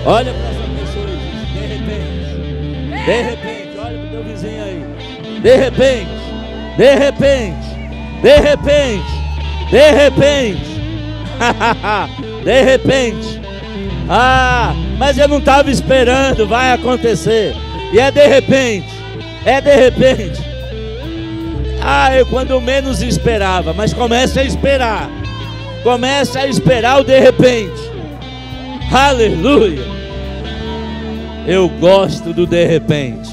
Olha para essa pessoa e diz: de repente, olha para o teu vizinho aí. De repente, de repente, de repente, de repente, de repente. Ah, mas eu não estava esperando, vai acontecer. E é de repente, é de repente. Ah, eu quando menos esperava, mas comece a esperar. Comece a esperar o de repente. Aleluia. Eu gosto do de repente.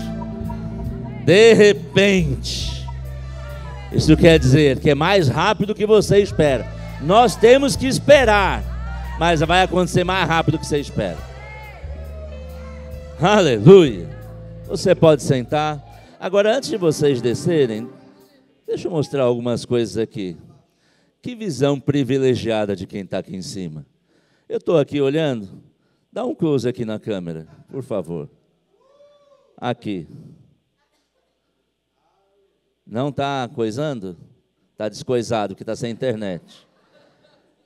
De repente. Isso quer dizer que é mais rápido do que você espera. Nós temos que esperar, mas vai acontecer mais rápido do que você espera. Aleluia. Você pode sentar. Agora, antes de vocês descerem, deixa eu mostrar algumas coisas aqui. Que visão privilegiada de quem está aqui em cima. Eu estou aqui olhando. Dá um close aqui na câmera, por favor. Aqui. Não está coisando? Está descoisado, que está sem internet.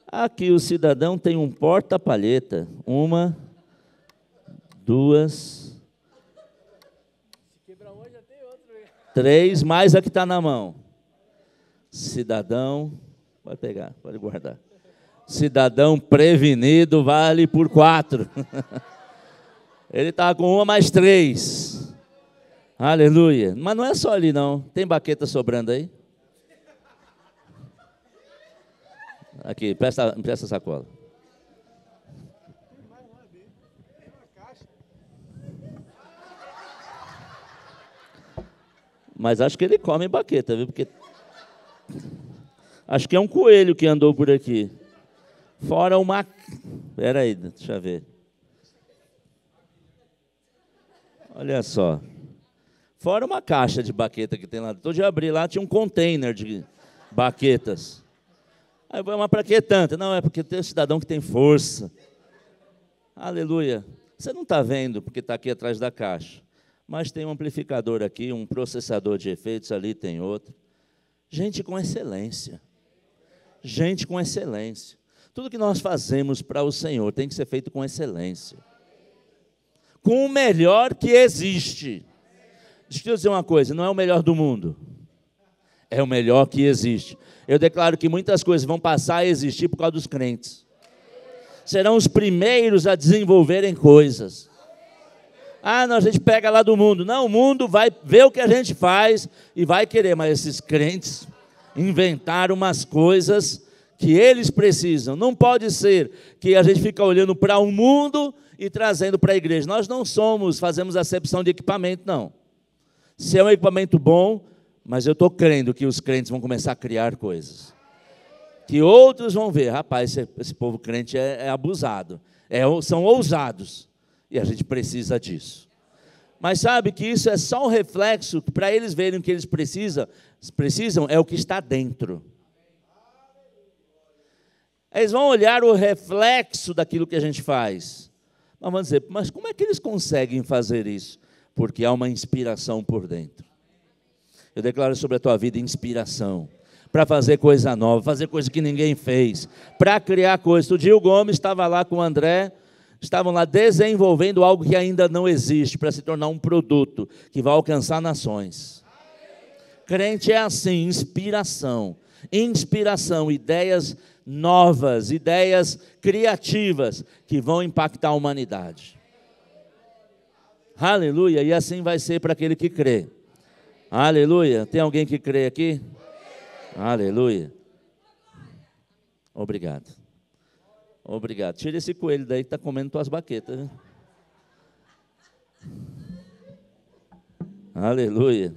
Aqui o cidadão tem um porta-palheta. 1, 2, 3, mais a que está na mão. Cidadão, pode pegar, pode guardar. Cidadão prevenido vale por 4. Ele está com 1 mais 3. Aleluia. Mas não é só ali não. Tem baqueta sobrando aí? Aqui, presta a sacola. Mas acho que ele come baqueta, viu? Porque acho que é um coelho que andou por aqui. Fora uma... Espera aí, deixa eu ver. Olha só. Fora uma caixa de baqueta que tem lá. Todo dia abri lá, tinha um container de baquetas. Aí eu falei, mas para que tanta? Não, é porque tem um cidadão que tem força. Aleluia. Você não está vendo, porque está aqui atrás da caixa. Mas tem um amplificador aqui, um processador de efeitos, ali tem outro. Gente com excelência. Gente com excelência. Tudo que nós fazemos para o Senhor tem que ser feito com excelência. Com o melhor que existe. Deixa eu dizer uma coisa, não é o melhor do mundo. É o melhor que existe. Eu declaro que muitas coisas vão passar a existir por causa dos crentes. Serão os primeiros a desenvolverem coisas. Ah, não, a gente pega lá do mundo. Não, o mundo vai ver o que a gente faz e vai querer. Mas esses crentes inventaram umas coisas que eles precisam. Não pode ser que a gente fica olhando para o mundo e trazendo para a igreja. Nós não fazemos acepção de equipamento, não. Se é um equipamento bom, mas eu estou crendo que os crentes vão começar a criar coisas. Que outros vão ver, rapaz, esse povo crente é abusado. São ousados. E a gente precisa disso. Mas sabe que isso é só um reflexo, que para eles verem o que eles precisam é o que está dentro. Eles vão olhar o reflexo daquilo que a gente faz. Mas vão dizer, mas como é que eles conseguem fazer isso? Porque há uma inspiração por dentro. Eu declaro sobre a tua vida inspiração. Para fazer coisa nova, fazer coisa que ninguém fez. Para criar coisas. O Gil Gomes estava lá com o André. Estavam lá desenvolvendo algo que ainda não existe, para se tornar um produto que vai alcançar nações. Crente é assim, inspiração. Inspiração, ideias novas, ideias criativas, que vão impactar a humanidade. Aleluia, e assim vai ser para aquele que crê. Aleluia, tem alguém que crê aqui? Aleluia. Obrigado. Obrigado. Tira esse coelho daí que está comendo tuas baquetas. Viu? Aleluia.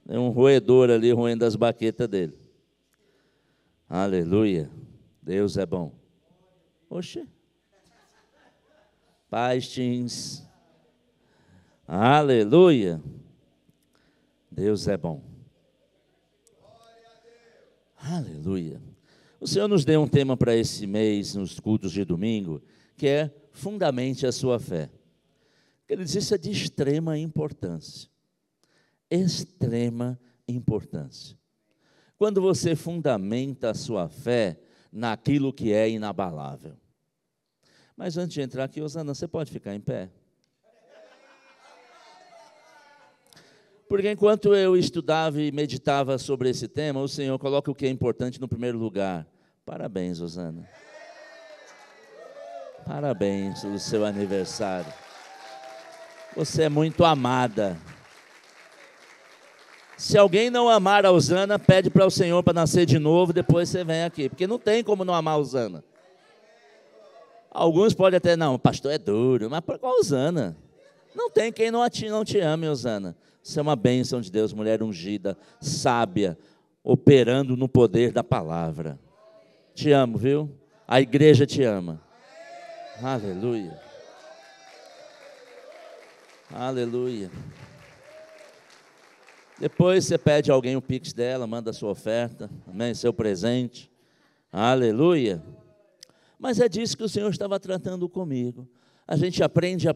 Tem um roedor ali roendo as baquetas dele. Aleluia. Deus é bom. Oxe. Paz, teens. Aleluia. Deus é bom. Aleluia. O Senhor nos deu um tema para esse mês, nos cultos de domingo, que é fundamente a sua fé. Ele diz, isso é de extrema importância. Extrema importância. Quando você fundamenta a sua fé naquilo que é inabalável. Mas antes de entrar aqui, Osana, você pode ficar em pé? Porque enquanto eu estudava e meditava sobre esse tema, o Senhor coloca o que é importante no primeiro lugar. Parabéns, Osana. Parabéns pelo seu aniversário. Você é muito amada. Se alguém não amar a Osana, pede para o Senhor para nascer de novo, depois você vem aqui. Porque não tem como não amar a Osana. Alguns podem até, não, o pastor é duro, mas para qual Osana? Não tem quem não te ame, Osana. Você é uma bênção de Deus, mulher ungida, sábia, operando no poder da palavra. Te amo, viu? A igreja te ama. Aleluia. Aleluia. Depois você pede a alguém o pix dela, manda a sua oferta, amém? Seu presente. Aleluia. Mas é disso que o Senhor estava tratando comigo. A gente aprende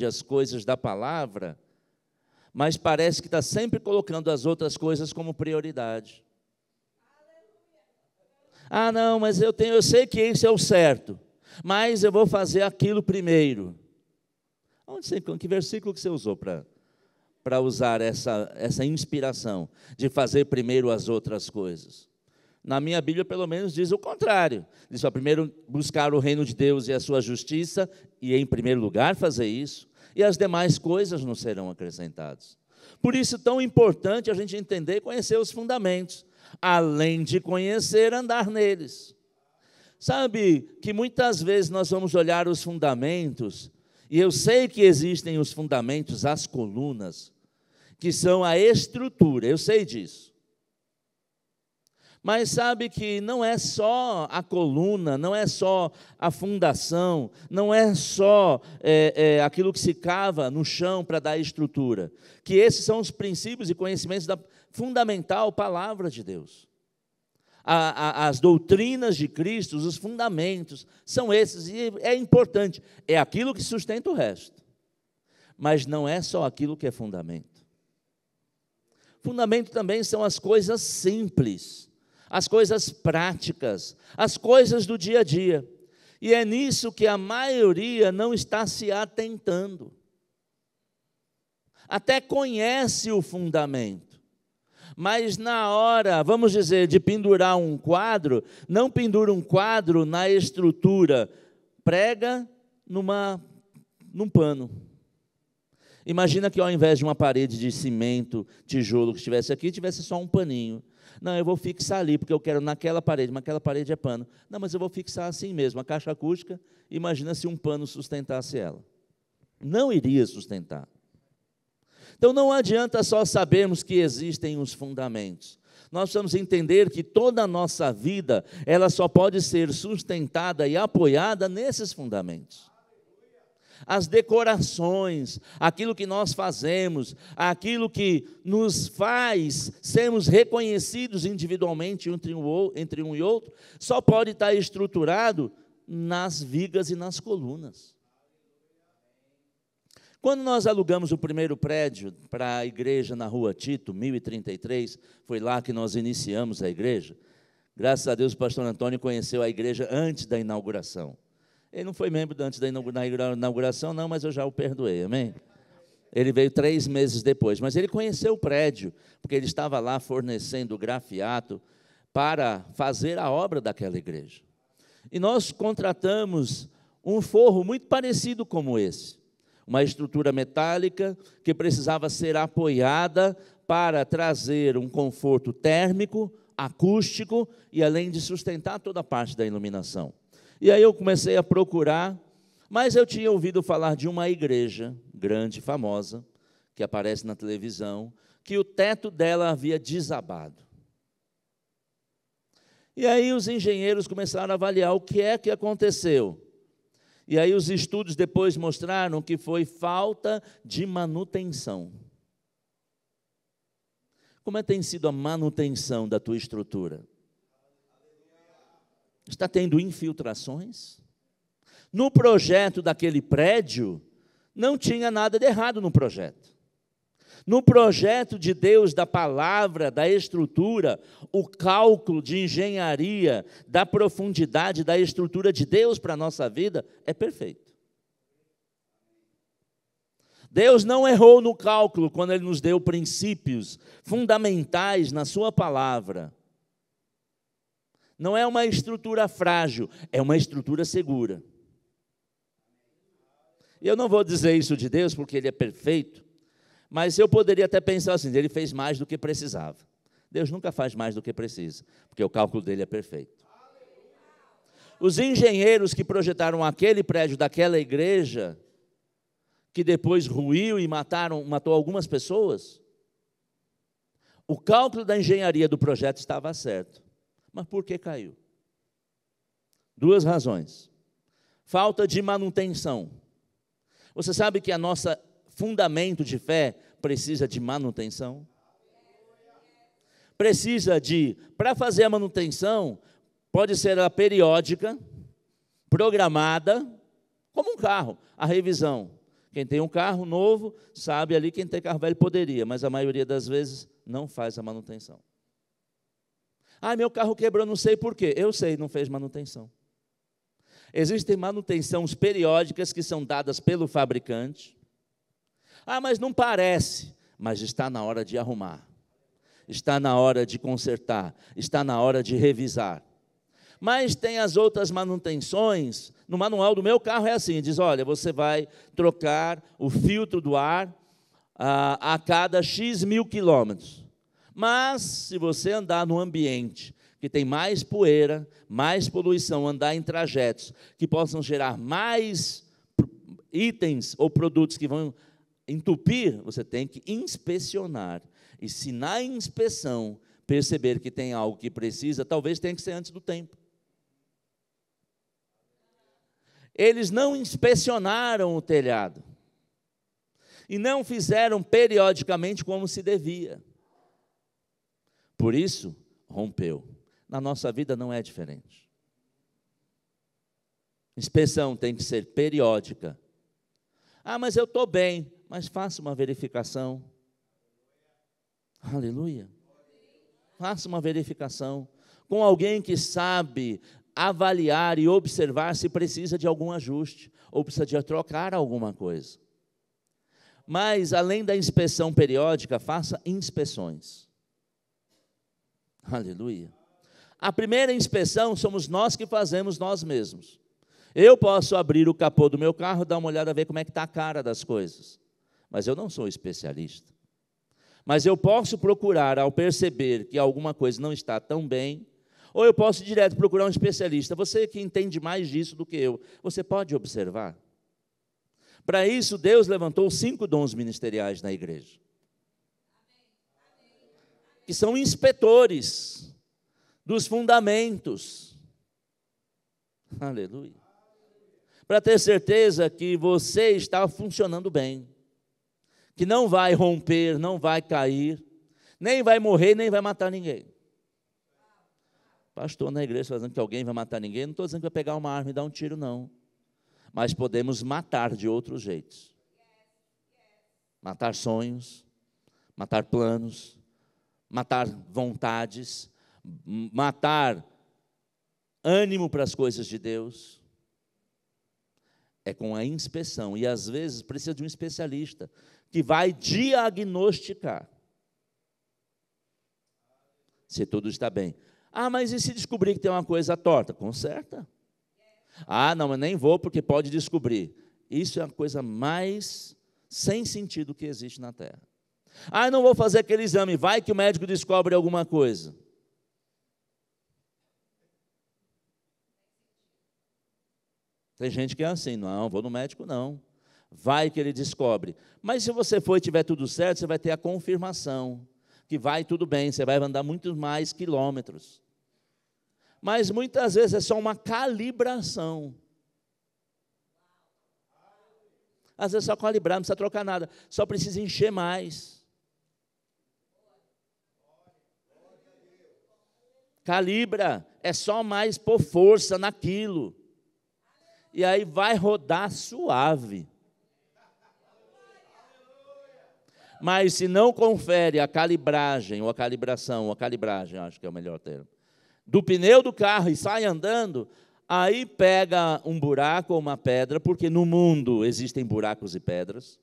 as coisas da palavra, mas parece que está sempre colocando as outras coisas como prioridade. Ah, não, mas eu sei que isso é o certo, mas eu vou fazer aquilo primeiro. Que versículo que você usou para usar essa inspiração de fazer primeiro as outras coisas? Na minha Bíblia, pelo menos, diz o contrário. Diz, primeiro buscar o reino de Deus e a sua justiça, e em primeiro lugar fazer isso, e as demais coisas nos serão acrescentadas. Por isso, tão importante a gente entender e conhecer os fundamentos, além de conhecer, andar neles. Sabe que muitas vezes nós vamos olhar os fundamentos, e eu sei que existem os fundamentos, as colunas, que são a estrutura, eu sei disso. Mas sabe que não é só a coluna, não é só a fundação, não é só aquilo que se cava no chão para dar estrutura. Que esses são os princípios e conhecimentos da fundamental palavra de Deus. As doutrinas de Cristo, os fundamentos, são esses, e é importante. É aquilo que sustenta o resto. Mas não é só aquilo que é fundamento. Fundamento também são as coisas simples, as coisas práticas, as coisas do dia a dia. E é nisso que a maioria não está se atentando. Até conhece o fundamento, mas na hora, vamos dizer, de pendurar um quadro, não pendura um quadro na estrutura, prega num pano. Imagina que ao invés de uma parede de cimento, tijolo que estivesse aqui, tivesse só um paninho. Não, eu vou fixar ali, porque eu quero naquela parede, mas aquela parede é pano. Não, mas eu vou fixar assim mesmo, a caixa acústica, imagina se um pano sustentasse ela. Não iria sustentar. Então não adianta só sabermos que existem os fundamentos. Nós precisamos entender que toda a nossa vida, ela só pode ser sustentada e apoiada nesses fundamentos. As decorações, aquilo que nós fazemos, aquilo que nos faz sermos reconhecidos individualmente entre um e outro, só pode estar estruturado nas vigas e nas colunas. Quando nós alugamos o primeiro prédio para a igreja na rua Tito, 1033, foi lá que nós iniciamos a igreja. Graças a Deus o pastor Antônio conheceu a igreja antes da inauguração. Ele não foi membro antes da inauguração, não, mas eu já o perdoei, amém? Ele veio 3 meses depois, mas ele conheceu o prédio, porque ele estava lá fornecendo grafiato para fazer a obra daquela igreja. E nós contratamos um forro muito parecido como esse, uma estrutura metálica que precisava ser apoiada para trazer um conforto térmico, acústico e além de sustentar toda a parte da iluminação. E aí eu comecei a procurar, mas eu tinha ouvido falar de uma igreja grande, famosa, que aparece na televisão, que o teto dela havia desabado. E aí os engenheiros começaram a avaliar o que é que aconteceu. E aí os estudos depois mostraram que foi falta de manutenção. Como tem sido a manutenção da tua estrutura? Está tendo infiltrações? No projeto daquele prédio, não tinha nada de errado no projeto. No projeto de Deus, da palavra, da estrutura, o cálculo de engenharia, da profundidade, da estrutura de Deus para a nossa vida é perfeito. Deus não errou no cálculo quando Ele nos deu princípios fundamentais na sua palavra. Não é uma estrutura frágil, é uma estrutura segura. E eu não vou dizer isso de Deus porque Ele é perfeito, mas eu poderia até pensar assim, Ele fez mais do que precisava. Deus nunca faz mais do que precisa, porque o cálculo dele é perfeito. Os engenheiros que projetaram aquele prédio daquela igreja, que depois ruiu e matou algumas pessoas, o cálculo da engenharia do projeto estava certo. Mas por que caiu? Duas razões. Falta de manutenção. Você sabe que a nossa fundamento de fé precisa de manutenção? Precisa para fazer a manutenção, pode ser a periódica, programada, como um carro, a revisão. Quem tem um carro novo, sabe ali, quem tem carro velho poderia, mas a maioria das vezes não faz a manutenção. Ah, meu carro quebrou, não sei por quê. Eu sei, não fez manutenção. Existem manutenções periódicas que são dadas pelo fabricante. Ah, mas não parece, mas está na hora de arrumar. Está na hora de consertar, está na hora de revisar. Mas tem as outras manutenções, no manual do meu carro é assim, diz, olha, você vai trocar o filtro do ar a cada X mil quilômetros. Mas, se você andar num ambiente que tem mais poeira, mais poluição, andar em trajetos que possam gerar mais itens ou produtos que vão entupir, você tem que inspecionar. E se na inspeção perceber que tem algo que precisa, talvez tenha que ser antes do tempo. Eles não inspecionaram o telhado. E não fizeram periodicamente como se devia. Por isso, rompeu. Na nossa vida não é diferente. Inspeção tem que ser periódica. Ah, mas eu estou bem. Mas faça uma verificação. Aleluia. Faça uma verificação com alguém que sabe avaliar e observar se precisa de algum ajuste ou precisa de trocar alguma coisa. Mas, além da inspeção periódica, faça inspeções. Aleluia. A primeira inspeção somos nós que fazemos nós mesmos. Eu posso abrir o capô do meu carro, dar uma olhada, ver como é que está a cara das coisas. Mas eu não sou especialista. Mas eu posso procurar, ao perceber que alguma coisa não está tão bem, ou eu posso direto procurar um especialista. Você que entende mais disso do que eu, você pode observar. Para isso, Deus levantou 5 dons ministeriais na igreja. Que são inspetores dos fundamentos. Aleluia. Para ter certeza que você está funcionando bem. Que não vai romper, não vai cair, nem vai morrer, nem vai matar ninguém. Pastor na igreja falando que alguém vai matar ninguém, não estou dizendo que vai pegar uma arma e dar um tiro, não. Mas podemos matar de outros jeitos. Matar sonhos, matar planos, matar vontades, matar ânimo para as coisas de Deus. É com a inspeção, e às vezes precisa de um especialista, que vai diagnosticar se tudo está bem. Ah, mas e se descobrir que tem uma coisa torta? Conserta. Ah, não, eu nem vou porque pode descobrir. Isso é a coisa mais sem sentido que existe na Terra. Ah, eu não vou fazer aquele exame, vai que o médico descobre alguma coisa. Tem gente que é assim, não, vou no médico não. Vai que ele descobre. Mas se você for e tiver tudo certo, você vai ter a confirmação que vai tudo bem, você vai andar muito mais quilômetros. Mas muitas vezes é só uma calibração. Às vezes é só calibrar, não precisa trocar nada, só precisa encher mais. Calibra, é só mais pôr força naquilo. E aí vai rodar suave. Mas se não confere a calibragem, ou a calibração, acho que é o melhor termo, do pneu do carro e sai andando, aí pega um buraco ou uma pedra, porque no mundo existem buracos e pedras.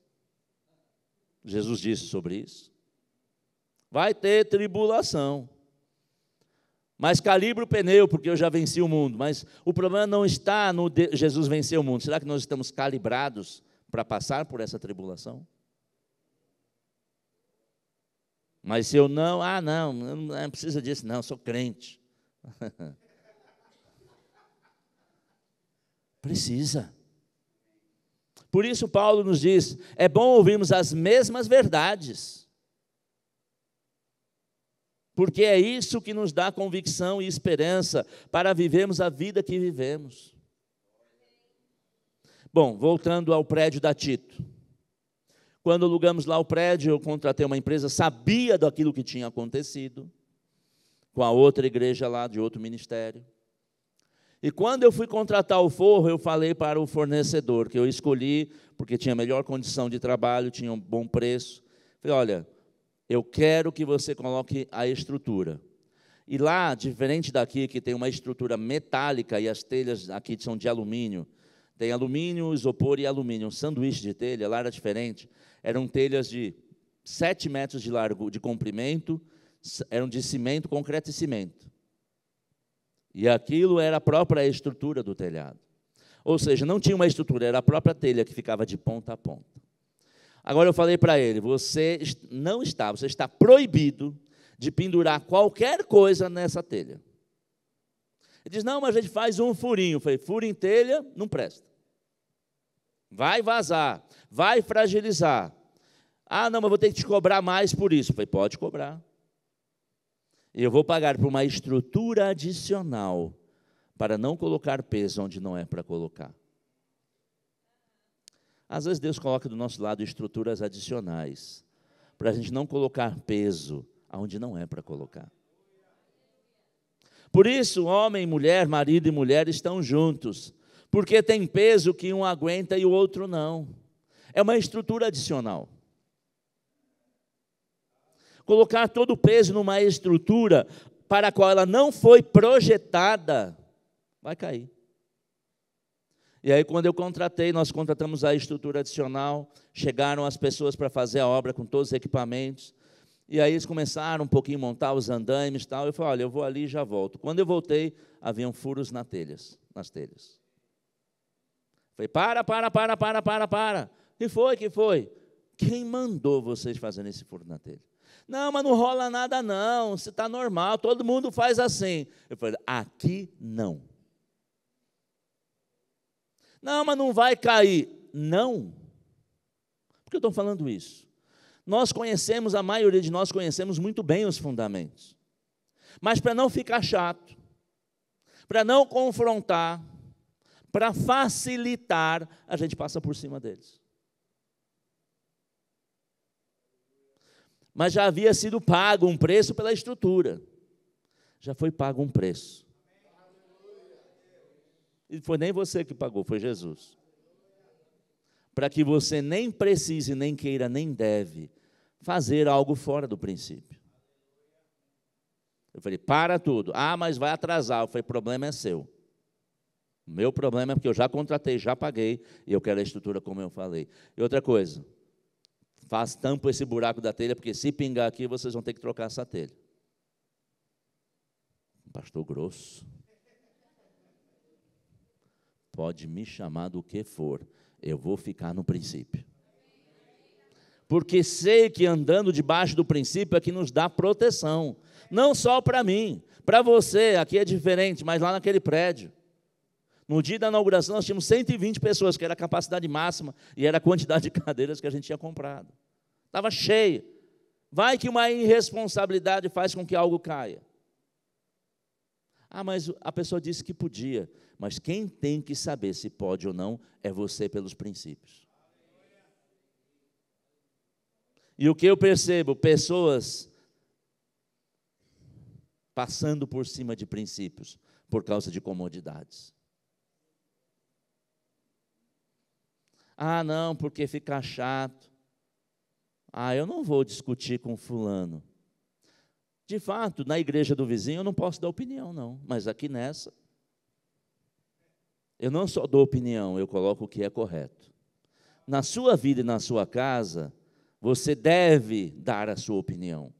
Jesus disse sobre isso. Vai ter tribulação. Mas calibra o pneu, porque eu já venci o mundo. Mas o problema não está no Jesus vencer o mundo. Será que nós estamos calibrados para passar por essa tribulação? Mas se eu não, não precisa disso, não, eu sou crente. Precisa. Por isso Paulo nos diz, é bom ouvirmos as mesmas verdades. Porque é isso que nos dá convicção e esperança para vivermos a vida que vivemos. Bom, voltando ao prédio da Tito. Quando alugamos lá o prédio, eu contratei uma empresa, sabia daquilo que tinha acontecido, com a outra igreja lá, de outro ministério. E quando eu fui contratar o forro, eu falei para o fornecedor, que eu escolhi, porque tinha melhor condição de trabalho, tinha um bom preço. Falei, olha, eu quero que você coloque a estrutura. E lá, diferente daqui, que tem uma estrutura metálica, e as telhas aqui são de alumínio, tem alumínio, isopor e alumínio, um sanduíche de telha, lá era diferente. Eram telhas de 7 metros de largo, de comprimento, eram de cimento, concreto e cimento. E aquilo era a própria estrutura do telhado. Ou seja, não tinha uma estrutura, era a própria telha que ficava de ponta a ponta. Agora eu falei para ele, você está proibido de pendurar qualquer coisa nessa telha. Ele diz, não, mas a gente faz um furinho. Eu falei, furo em telha, não presta. Vai vazar, vai fragilizar. Ah, não, mas vou ter que te cobrar mais por isso. Eu falei, pode cobrar. E eu vou pagar por uma estrutura adicional para não colocar peso onde não é para colocar. Às vezes Deus coloca do nosso lado estruturas adicionais, para a gente não colocar peso onde não é para colocar. Por isso, homem, mulher, marido e mulher estão juntos, porque tem peso que um aguenta e o outro não. É uma estrutura adicional. Colocar todo o peso numa estrutura para a qual ela não foi projetada, vai cair. E aí, quando eu contratei, nós contratamos a estrutura adicional, chegaram as pessoas para fazer a obra com todos os equipamentos, e aí eles começaram um pouquinho a montar os andaimes e tal, eu falei, olha, eu vou ali e já volto. Quando eu voltei, haviam furos nas telhas. Falei, para. Que foi? Quem mandou vocês fazerem esse furo na telha? Não, mas não rola nada não, você está normal, todo mundo faz assim. Eu falei, aqui não. Não, mas não vai cair. Não. Por que eu estou falando isso? A maioria de nós conhecemos muito bem os fundamentos. Mas para não ficar chato, para não confrontar, para facilitar, a gente passa por cima deles. Mas já havia sido pago um preço pela estrutura. Já foi pago um preço. E foi nem você que pagou, foi Jesus. Para que você nem precise, nem queira, nem deve fazer algo fora do princípio. Eu falei, para tudo. Ah, mas vai atrasar. Eu falei, problema é seu. O meu problema é porque eu já contratei, já paguei, e eu quero a estrutura como eu falei. E outra coisa, tampa esse buraco da telha, porque se pingar aqui, vocês vão ter que trocar essa telha. Pastor grosso. Pode me chamar do que for, eu vou ficar no princípio. Porque sei que andando debaixo do princípio é que nos dá proteção. Não só para mim, para você, aqui é diferente, mas lá naquele prédio. No dia da inauguração nós tínhamos 120 pessoas, que era a capacidade máxima, e era a quantidade de cadeiras que a gente tinha comprado. Estava cheio. Vai que uma irresponsabilidade faz com que algo caia. Ah, mas a pessoa disse que podia. Mas quem tem que saber se pode ou não é você pelos princípios. E o que eu percebo? Pessoas passando por cima de princípios por causa de comodidades. Ah, não, porque fica chato. eu não vou discutir com fulano. De fato, na igreja do vizinho eu não posso dar opinião, não. Mas aqui nessa, eu não só dou opinião, eu coloco o que é correto. Na sua vida e na sua casa, você deve dar a sua opinião.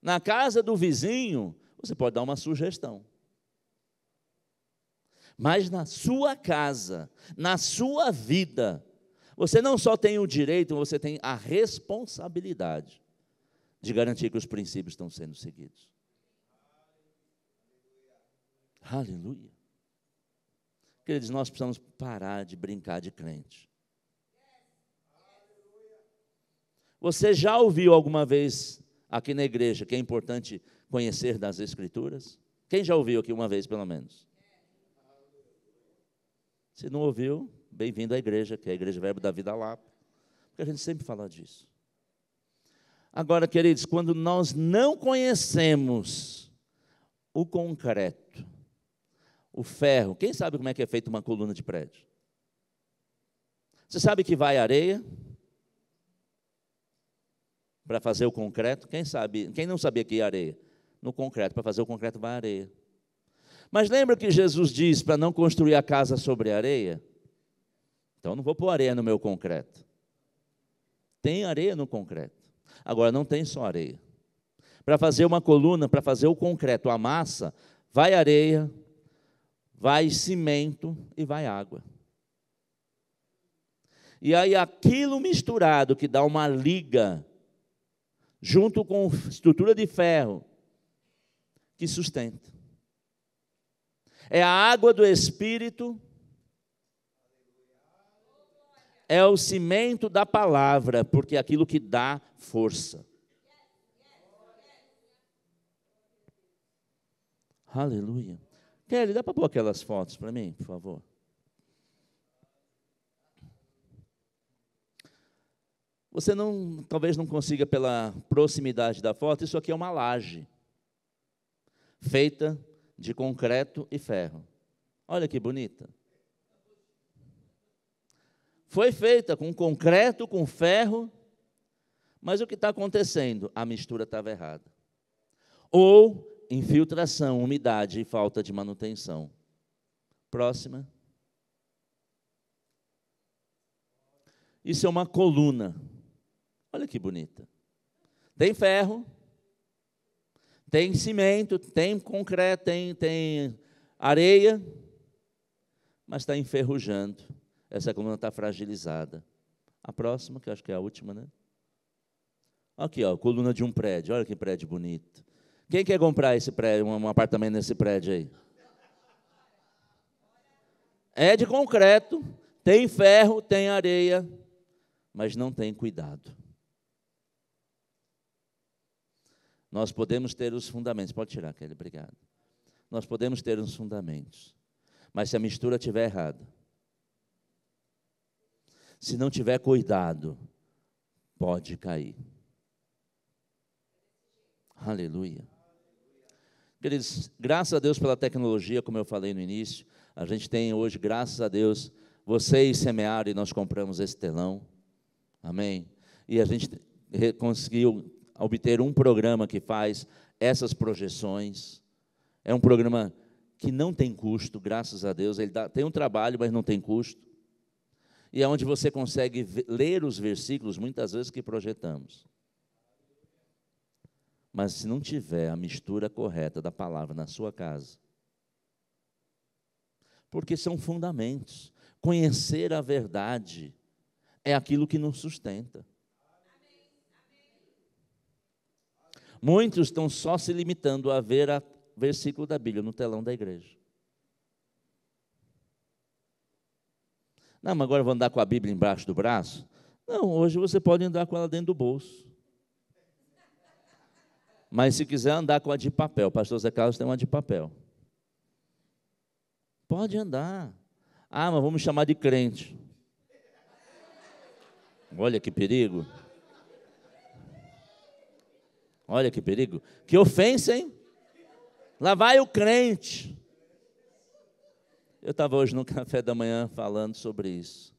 Na casa do vizinho, você pode dar uma sugestão. Mas na sua casa, na sua vida, você não só tem o direito, você tem a responsabilidade de garantir que os princípios estão sendo seguidos. Aleluia. Queridos, nós precisamos parar de brincar de crente. Você já ouviu alguma vez aqui na igreja que é importante conhecer das Escrituras? Quem já ouviu aqui uma vez, pelo menos? Se não ouviu, bem-vindo à igreja, que é a Igreja Verbo da Vida Lapa, porque a gente sempre fala disso. Agora, queridos, quando nós não conhecemos o concreto, o ferro, quem sabe como é que é feita uma coluna de prédio? Você sabe que vai areia para fazer o concreto? Quem sabe? Quem não sabia que ia areia? No concreto, para fazer o concreto vai areia. Mas lembra que Jesus diz para não construir a casa sobre areia? Então não vou pôr areia no meu concreto. Tem areia no concreto. Agora não tem só areia. Para fazer uma coluna, para fazer o concreto, a massa, vai areia, vai cimento e vai água. E aí aquilo misturado que dá uma liga, junto com estrutura de ferro, que sustenta. É a água do Espírito, é o cimento da palavra, porque é aquilo que dá força. Aleluia. Kelly, dá para pôr aquelas fotos para mim, por favor? Você talvez não consiga pela proximidade da foto, isso aqui é uma laje, feita de concreto e ferro. Olha que bonita. Foi feita com concreto, com ferro, mas o que está acontecendo? A mistura estava errada. Ou infiltração, umidade e falta de manutenção. Próxima. Isso é uma coluna. Olha que bonita. Tem ferro, tem cimento, tem concreto, tem areia, mas está enferrujando. Essa coluna está fragilizada. A próxima, que eu acho que é a última, né? Aqui, ó, coluna de um prédio. Olha que prédio bonito. Quem quer comprar esse prédio, um apartamento nesse prédio aí? É de concreto, tem ferro, tem areia, mas não tem cuidado. Nós podemos ter os fundamentos. Pode tirar, Kelly, obrigado. Nós podemos ter os fundamentos, mas se a mistura estiver errada, se não tiver cuidado, pode cair. Aleluia. Queridos, graças a Deus pela tecnologia, como eu falei no início, a gente tem hoje, graças a Deus, vocês semearam e nós compramos esse telão. Amém? E a gente conseguiu obter um programa que faz essas projeções. É um programa que não tem custo, graças a Deus. Ele tem um trabalho, mas não tem custo. E é onde você consegue ler os versículos, muitas vezes, que projetamos. Mas se não tiver a mistura correta da palavra na sua casa, porque são fundamentos. Conhecer a verdade é aquilo que nos sustenta. Muitos estão só se limitando a ver o versículo da Bíblia no telão da igreja. Não, mas agora eu vou andar com a Bíblia embaixo do braço? Não, hoje você pode andar com ela dentro do bolso. Mas se quiser andar com a de papel, o pastor Zé Carlos tem uma de papel. Pode andar. Ah, mas vamos chamar de crente. Olha que perigo. Olha que perigo. Que ofensa, hein? Lá vai o crente. Eu estava hoje no café da manhã falando sobre isso.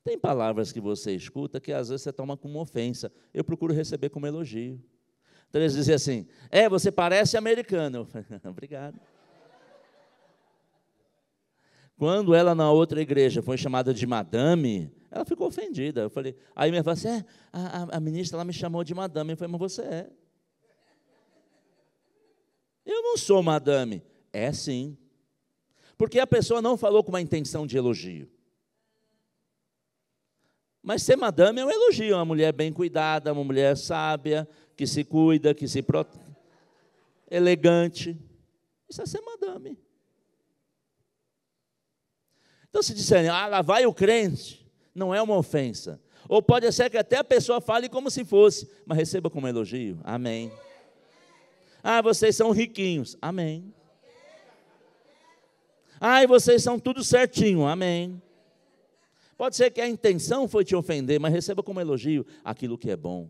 Tem palavras que você escuta que às vezes você toma como ofensa. Eu procuro receber como elogio. Então eles diziam assim, você parece americano. Eu falei, obrigado. Quando ela na outra igreja foi chamada de madame, ela ficou ofendida. Eu falei, aí minha irmã falou assim, a ministra ela me chamou de madame. Eu falei, mas você é. Eu não sou madame. É sim. Porque a pessoa não falou com uma intenção de elogio. Mas ser madame é um elogio, uma mulher bem cuidada, uma mulher sábia, que se cuida, que se protege, elegante. Isso é ser madame. Então, se disserem, lá vai o crente, não é uma ofensa. Ou pode ser que até a pessoa fale como se fosse, mas receba como elogio. Amém. Vocês são riquinhos. Amém. E vocês são tudo certinho. Amém. Pode ser que a intenção foi te ofender, mas receba como elogio aquilo que é bom.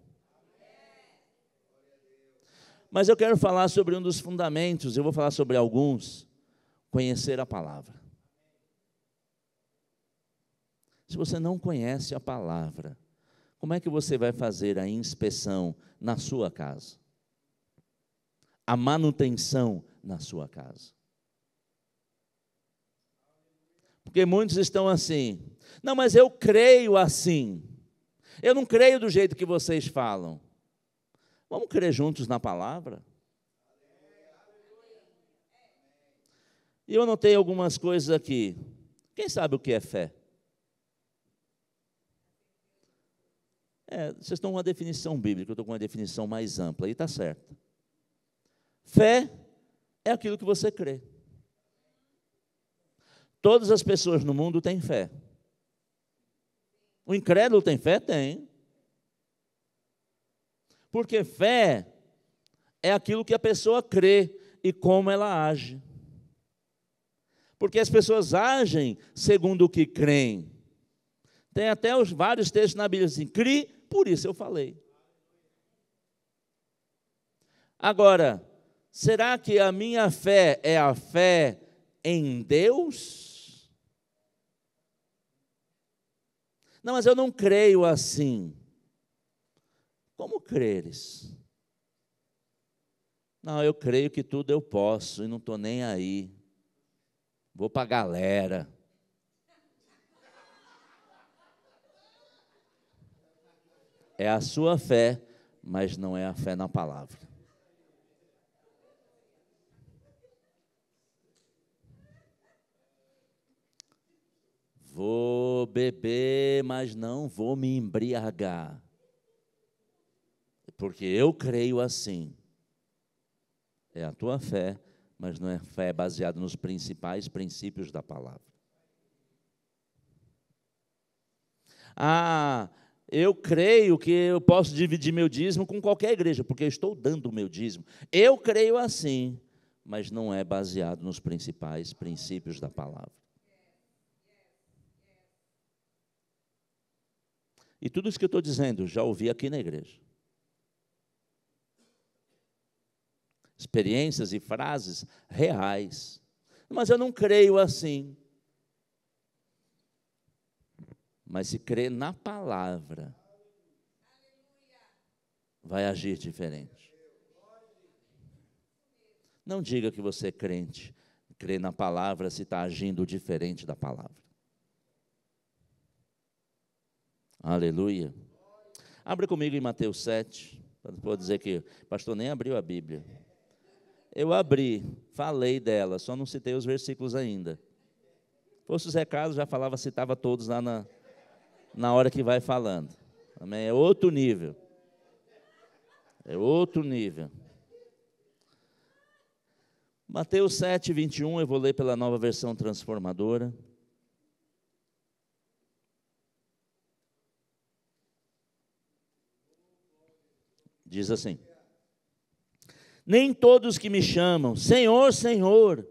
Mas eu quero falar sobre um dos fundamentos, eu vou falar sobre alguns. Conhecer a palavra. Se você não conhece a palavra, como é que você vai fazer a inspeção na sua casa? A manutenção na sua casa? Porque muitos estão assim, não, mas eu creio assim, eu não creio do jeito que vocês falam. Vamos crer juntos na palavra? E eu anotei algumas coisas aqui. Quem sabe o que é fé? Vocês estão com uma definição bíblica, eu estou com uma definição mais ampla, aí está certo. Fé é aquilo que você crê. Todas as pessoas no mundo têm fé. O incrédulo tem fé? Tem. Porque fé é aquilo que a pessoa crê e como ela age. Porque as pessoas agem segundo o que creem. Tem até vários textos na Bíblia assim, crie, por isso eu falei. Agora, será que a minha fé é a fé em Deus? Não, mas eu não creio assim. Como creres? Não, eu creio que tudo eu posso e não estou nem aí. Vou para a galera. É a sua fé, mas não é a fé na palavra. Vou beber, mas não vou me embriagar. Porque eu creio assim. É a tua fé, mas não é fé baseada nos principais princípios da palavra. Eu creio que eu posso dividir meu dízimo com qualquer igreja, porque eu estou dando o meu dízimo. Eu creio assim, mas não é baseado nos principais princípios da palavra. E tudo isso que eu estou dizendo, já ouvi aqui na igreja. Experiências e frases reais. Mas eu não creio assim. Mas se crer na palavra, vai agir diferente. Não diga que você é crente, crê na palavra se está agindo diferente da palavra. Aleluia. Abra comigo em Mateus 7, para dizer que o pastor nem abriu a Bíblia. Eu abri, falei dela, só não citei os versículos ainda. Se fosse os recados, já falava, citava todos lá na hora que vai falando. Amém? É outro nível. É outro nível. Mateus 7, 21, eu vou ler pela Nova Versão Transformadora. Diz assim: nem todos que me chamam, Senhor, Senhor,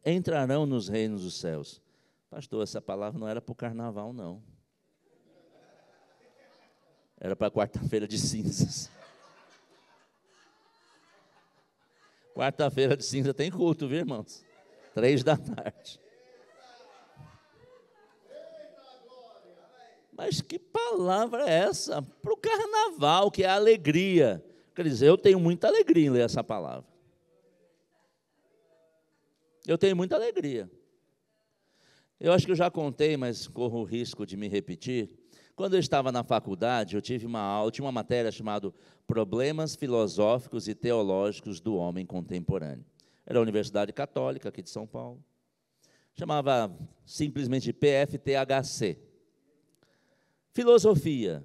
entrarão nos reinos dos céus. Pastor, essa palavra não era para o carnaval, não. Era para quarta-feira de cinzas. Quarta-feira de cinza tem culto, viu, irmãos? 3 da tarde. Mas que palavra é essa? Para o carnaval, que é a alegria. Quer dizer, eu tenho muita alegria em ler essa palavra. Eu tenho muita alegria. Eu acho que eu já contei, mas corro o risco de me repetir. Quando eu estava na faculdade, eu tive uma aula, tinha uma matéria chamada Problemas Filosóficos e Teológicos do Homem Contemporâneo. Era a Universidade Católica, aqui de São Paulo. Chamava simplesmente PFTHC. Filosofia,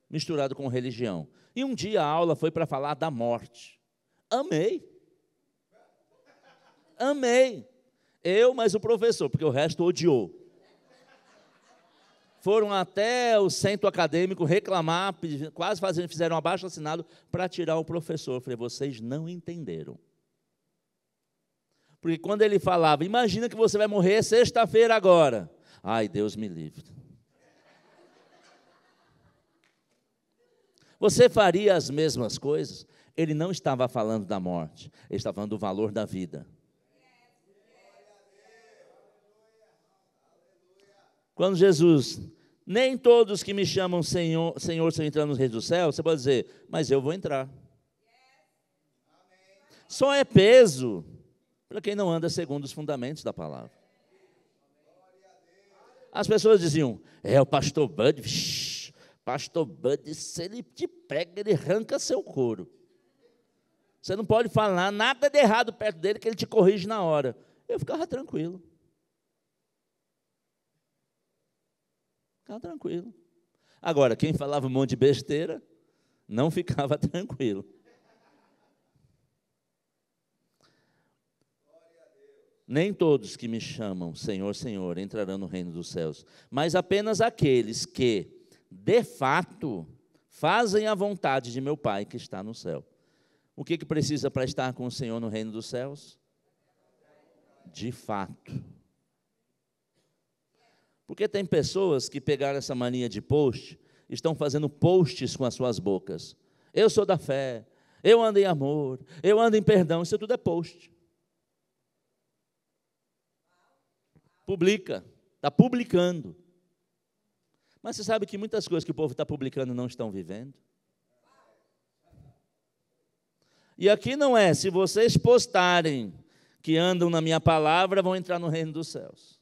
misturado com religião. E um dia a aula foi para falar da morte. Amei. Amei. Eu, mas o professor, porque o resto odiou. Foram até o centro acadêmico reclamar, quase fizeram um abaixo-assinado para tirar o professor. Eu falei, vocês não entenderam. Porque quando ele falava, imagina que você vai morrer sexta-feira agora. Ai, Deus me livre. Você faria as mesmas coisas? Ele não estava falando da morte, ele estava falando do valor da vida. Quando Jesus, nem todos que me chamam Senhor, Senhor, Senhor, entrar no reino do céu, você pode dizer, mas eu vou entrar. Só é peso para quem não anda segundo os fundamentos da palavra. As pessoas diziam, o pastor Bud, pastor Bud, se ele te prega, ele arranca seu couro. Você não pode falar nada de errado perto dele, que ele te corrige na hora. Eu ficava tranquilo. Ficava tranquilo. Agora, quem falava um monte de besteira, não ficava tranquilo. Nem todos que me chamam Senhor, Senhor, entrarão no reino dos céus, mas apenas aqueles que, de fato, fazem a vontade de meu Pai que está no céu. O que precisa para estar com o Senhor no reino dos céus? De fato. Porque tem pessoas que pegaram essa mania de post, estão fazendo posts com as suas bocas. Eu sou da fé, eu ando em amor, eu ando em perdão, isso tudo é post. Publica, está publicando. Mas você sabe que muitas coisas que o povo está publicando não estão vivendo? E aqui não é, se vocês postarem que andam na minha palavra, vão entrar no reino dos céus.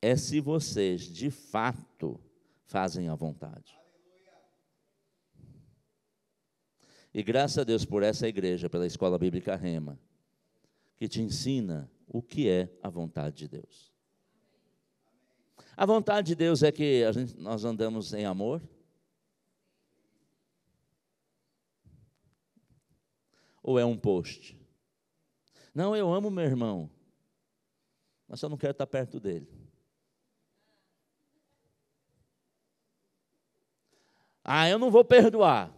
É se vocês, de fato, fazem a vontade. E graças a Deus por essa igreja, pela Escola Bíblica Rema, que te ensina o que é a vontade de Deus. A vontade de Deus é que nós andamos em amor. Ou é um post? Não, eu amo meu irmão, mas só não quero estar perto dele. Eu não vou perdoar.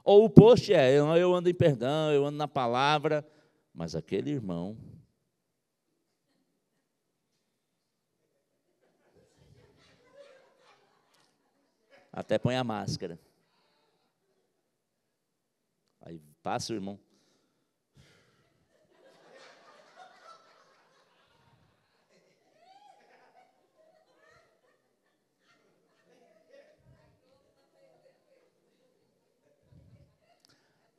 Ou o post eu ando em perdão, eu ando na palavra, mas aquele irmão... até põe a máscara. Aí passa o irmão.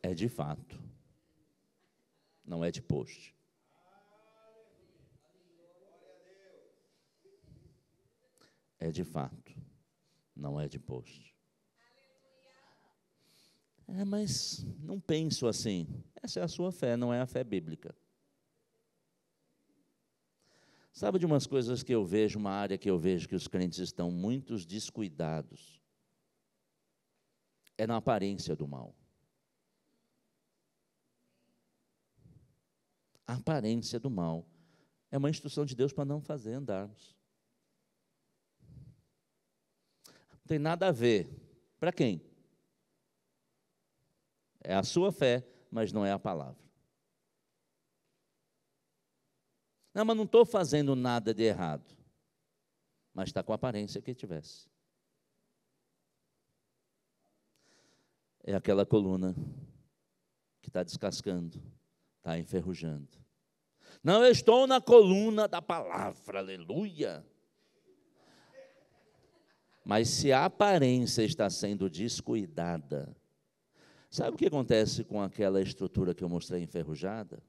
É de fato. Não é de post. É de fato. Não é de post. Mas não penso assim. Essa é a sua fé, não é a fé bíblica. Sabe de umas coisas que eu vejo, uma área que eu vejo que os crentes estão muito descuidados? É na aparência do mal. A aparência do mal é uma instrução de Deus para não fazer andarmos. Não tem nada a ver. Para quem? É a sua fé, mas não é a palavra. Não, mas não estou fazendo nada de errado. Mas está com a aparência que tivesse. É aquela coluna que está descascando, está enferrujando. Não, eu estou na coluna da palavra, aleluia. Mas se a aparência está sendo descuidada, sabe o que acontece com aquela estrutura que eu mostrei enferrujada?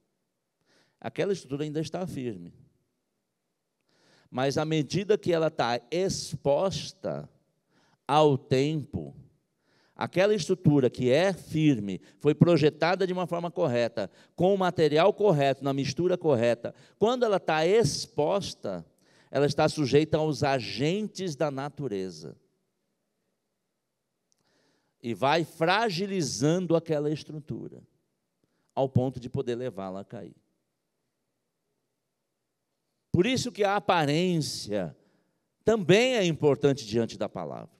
Aquela estrutura ainda está firme. Mas à medida que ela está exposta ao tempo, aquela estrutura que é firme, foi projetada de uma forma correta, com o material correto, na mistura correta, quando ela está exposta, ela está sujeita aos agentes da natureza. E vai fragilizando aquela estrutura, ao ponto de poder levá-la a cair. Por isso que a aparência também é importante diante da palavra.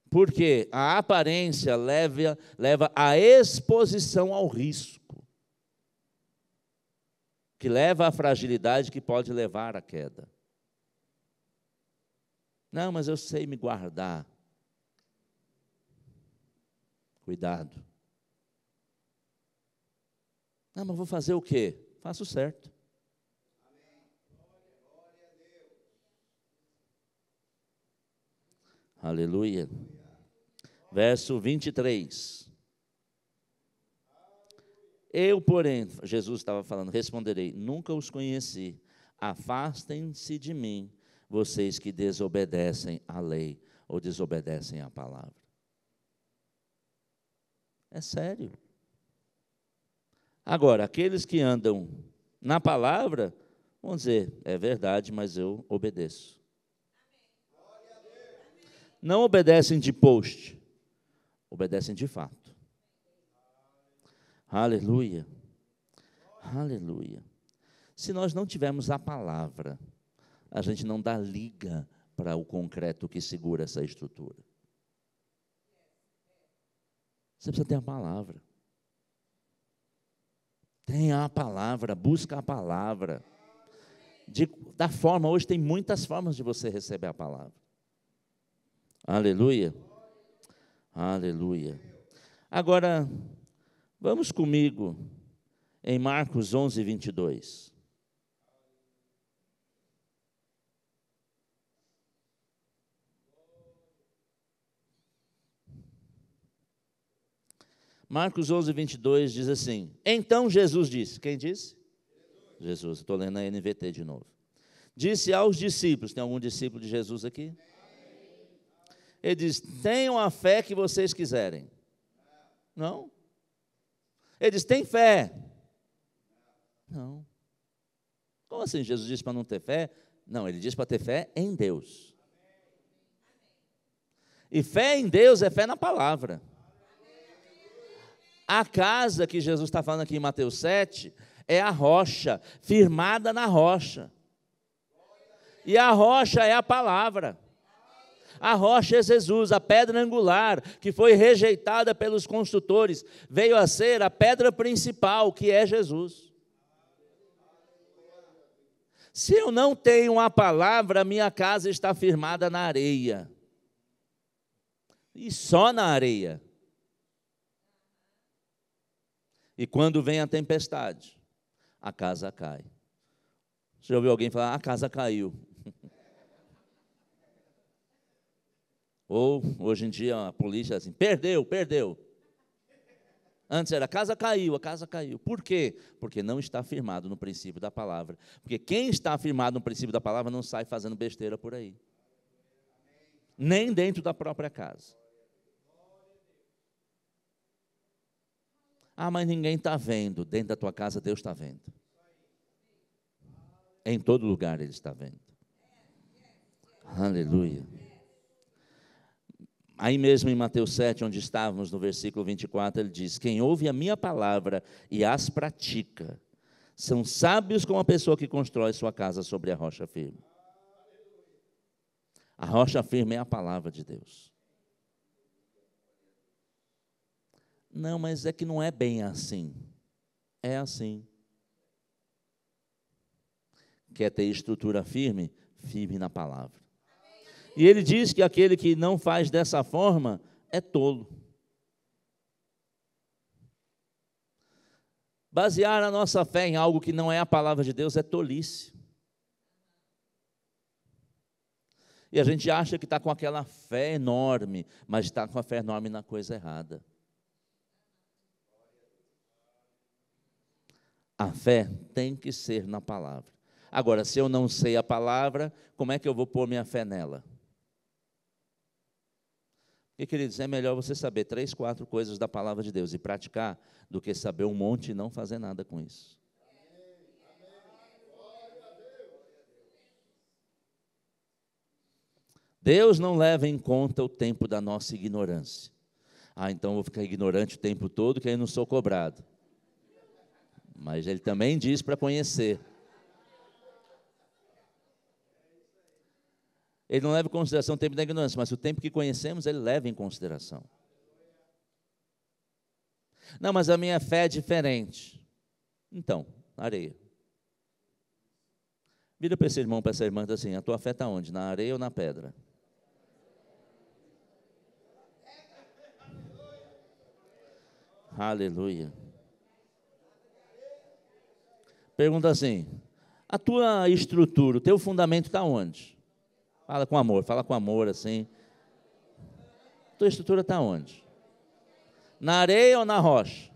Porque a aparência leva à exposição ao risco, que leva à fragilidade que pode levar à queda. Não, mas eu sei me guardar. Cuidado. Não, mas vou fazer o quê? Faço certo. Aleluia. Verso 23. Eu, porém, Jesus estava falando, responderei, nunca os conheci. Afastem-se de mim, vocês que desobedecem à lei ou desobedecem à palavra. É sério. Agora, aqueles que andam na palavra, vão dizer, é verdade, mas eu obedeço. Não obedecem de post, obedecem de fato. Aleluia. Aleluia. Se nós não tivermos a palavra, a gente não dá liga para o concreto que segura essa estrutura. Você precisa ter a palavra. Tenha a palavra, busca a palavra. Da forma, hoje tem muitas formas de você receber a palavra. Aleluia. Aleluia. Agora, vamos comigo em Marcos 11, 22. Marcos 11, 22 diz assim, então Jesus disse, quem disse? Jesus, estou lendo a NVT de novo. Disse aos discípulos, tem algum discípulo de Jesus aqui? Ele diz, tenham a fé que vocês quiserem. Não? Ele diz, tem fé. Não. Como assim Jesus disse para não ter fé? Não, ele disse para ter fé em Deus. E fé em Deus é fé na palavra. A casa que Jesus está falando aqui em Mateus 7 é a rocha, firmada na rocha. E a rocha é a palavra. A rocha é Jesus, a pedra angular, que foi rejeitada pelos construtores, veio a ser a pedra principal, que é Jesus. Se eu não tenho a palavra, minha casa está firmada na areia. E só na areia. E quando vem a tempestade, a casa cai. Você já ouviu alguém falar, a casa caiu? Ou, hoje em dia, a polícia assim, perdeu. Antes era, a casa caiu. Por quê? Porque não está firmado no princípio da palavra. Porque quem está firmado no princípio da palavra não sai fazendo besteira por aí. Nem dentro da própria casa. Ah, mas ninguém está vendo. Dentro da tua casa, Deus está vendo. Em todo lugar Ele está vendo. Aleluia. Aí mesmo em Mateus 7, onde estávamos, no versículo 24, ele diz, quem ouve a minha palavra e as pratica, são sábios como a pessoa que constrói sua casa sobre a rocha firme. A rocha firme é a palavra de Deus. Não, mas é que não é bem assim. É assim. Quer ter estrutura firme? Firme na palavra. E ele diz que aquele que não faz dessa forma é tolo. Basear a nossa fé em algo que não é a palavra de Deus é tolice. E a gente acha que está com aquela fé enorme, mas está com a fé enorme na coisa errada. A fé tem que ser na palavra. Agora, se eu não sei a palavra, como é que eu vou pôr minha fé nela? Porque, queridos, é melhor você saber 3, 4 coisas da palavra de Deus e praticar, do que saber um monte e não fazer nada com isso. Deus não leva em conta o tempo da nossa ignorância. Então eu vou ficar ignorante o tempo todo, que aí não sou cobrado. Mas Ele também diz para conhecer. Ele não leva em consideração o tempo da ignorância, mas o tempo que conhecemos, Ele leva em consideração. Não, mas a minha fé é diferente. Então, areia. Vira para esse irmão, para essa irmã, assim, a tua fé está onde? Na areia ou na pedra? Aleluia. Pergunta assim, a tua estrutura, o teu fundamento está onde? Fala com amor assim. A tua estrutura está onde? Na areia ou na rocha?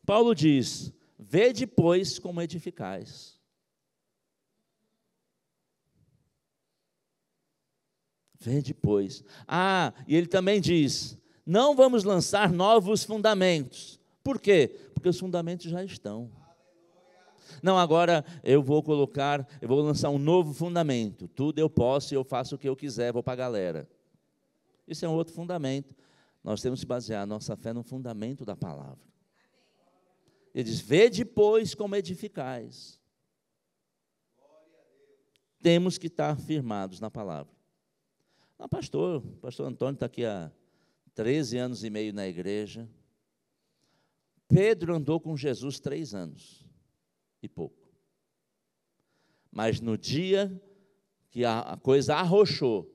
Paulo diz, vede, pois, como edificais. Vede, pois. E ele também diz, não vamos lançar novos fundamentos. Por quê? Porque os fundamentos já estão. Não, agora eu vou lançar um novo fundamento. Tudo eu posso e eu faço o que eu quiser, vou para a galera. Isso é um outro fundamento. Nós temos que basear a nossa fé no fundamento da palavra. Ele diz, vede, pois, como edificais. Temos que estar firmados na palavra. O pastor Antônio está aqui há 13 anos e meio na igreja. Pedro andou com Jesus 3 anos e pouco. Mas no dia que a coisa arrochou,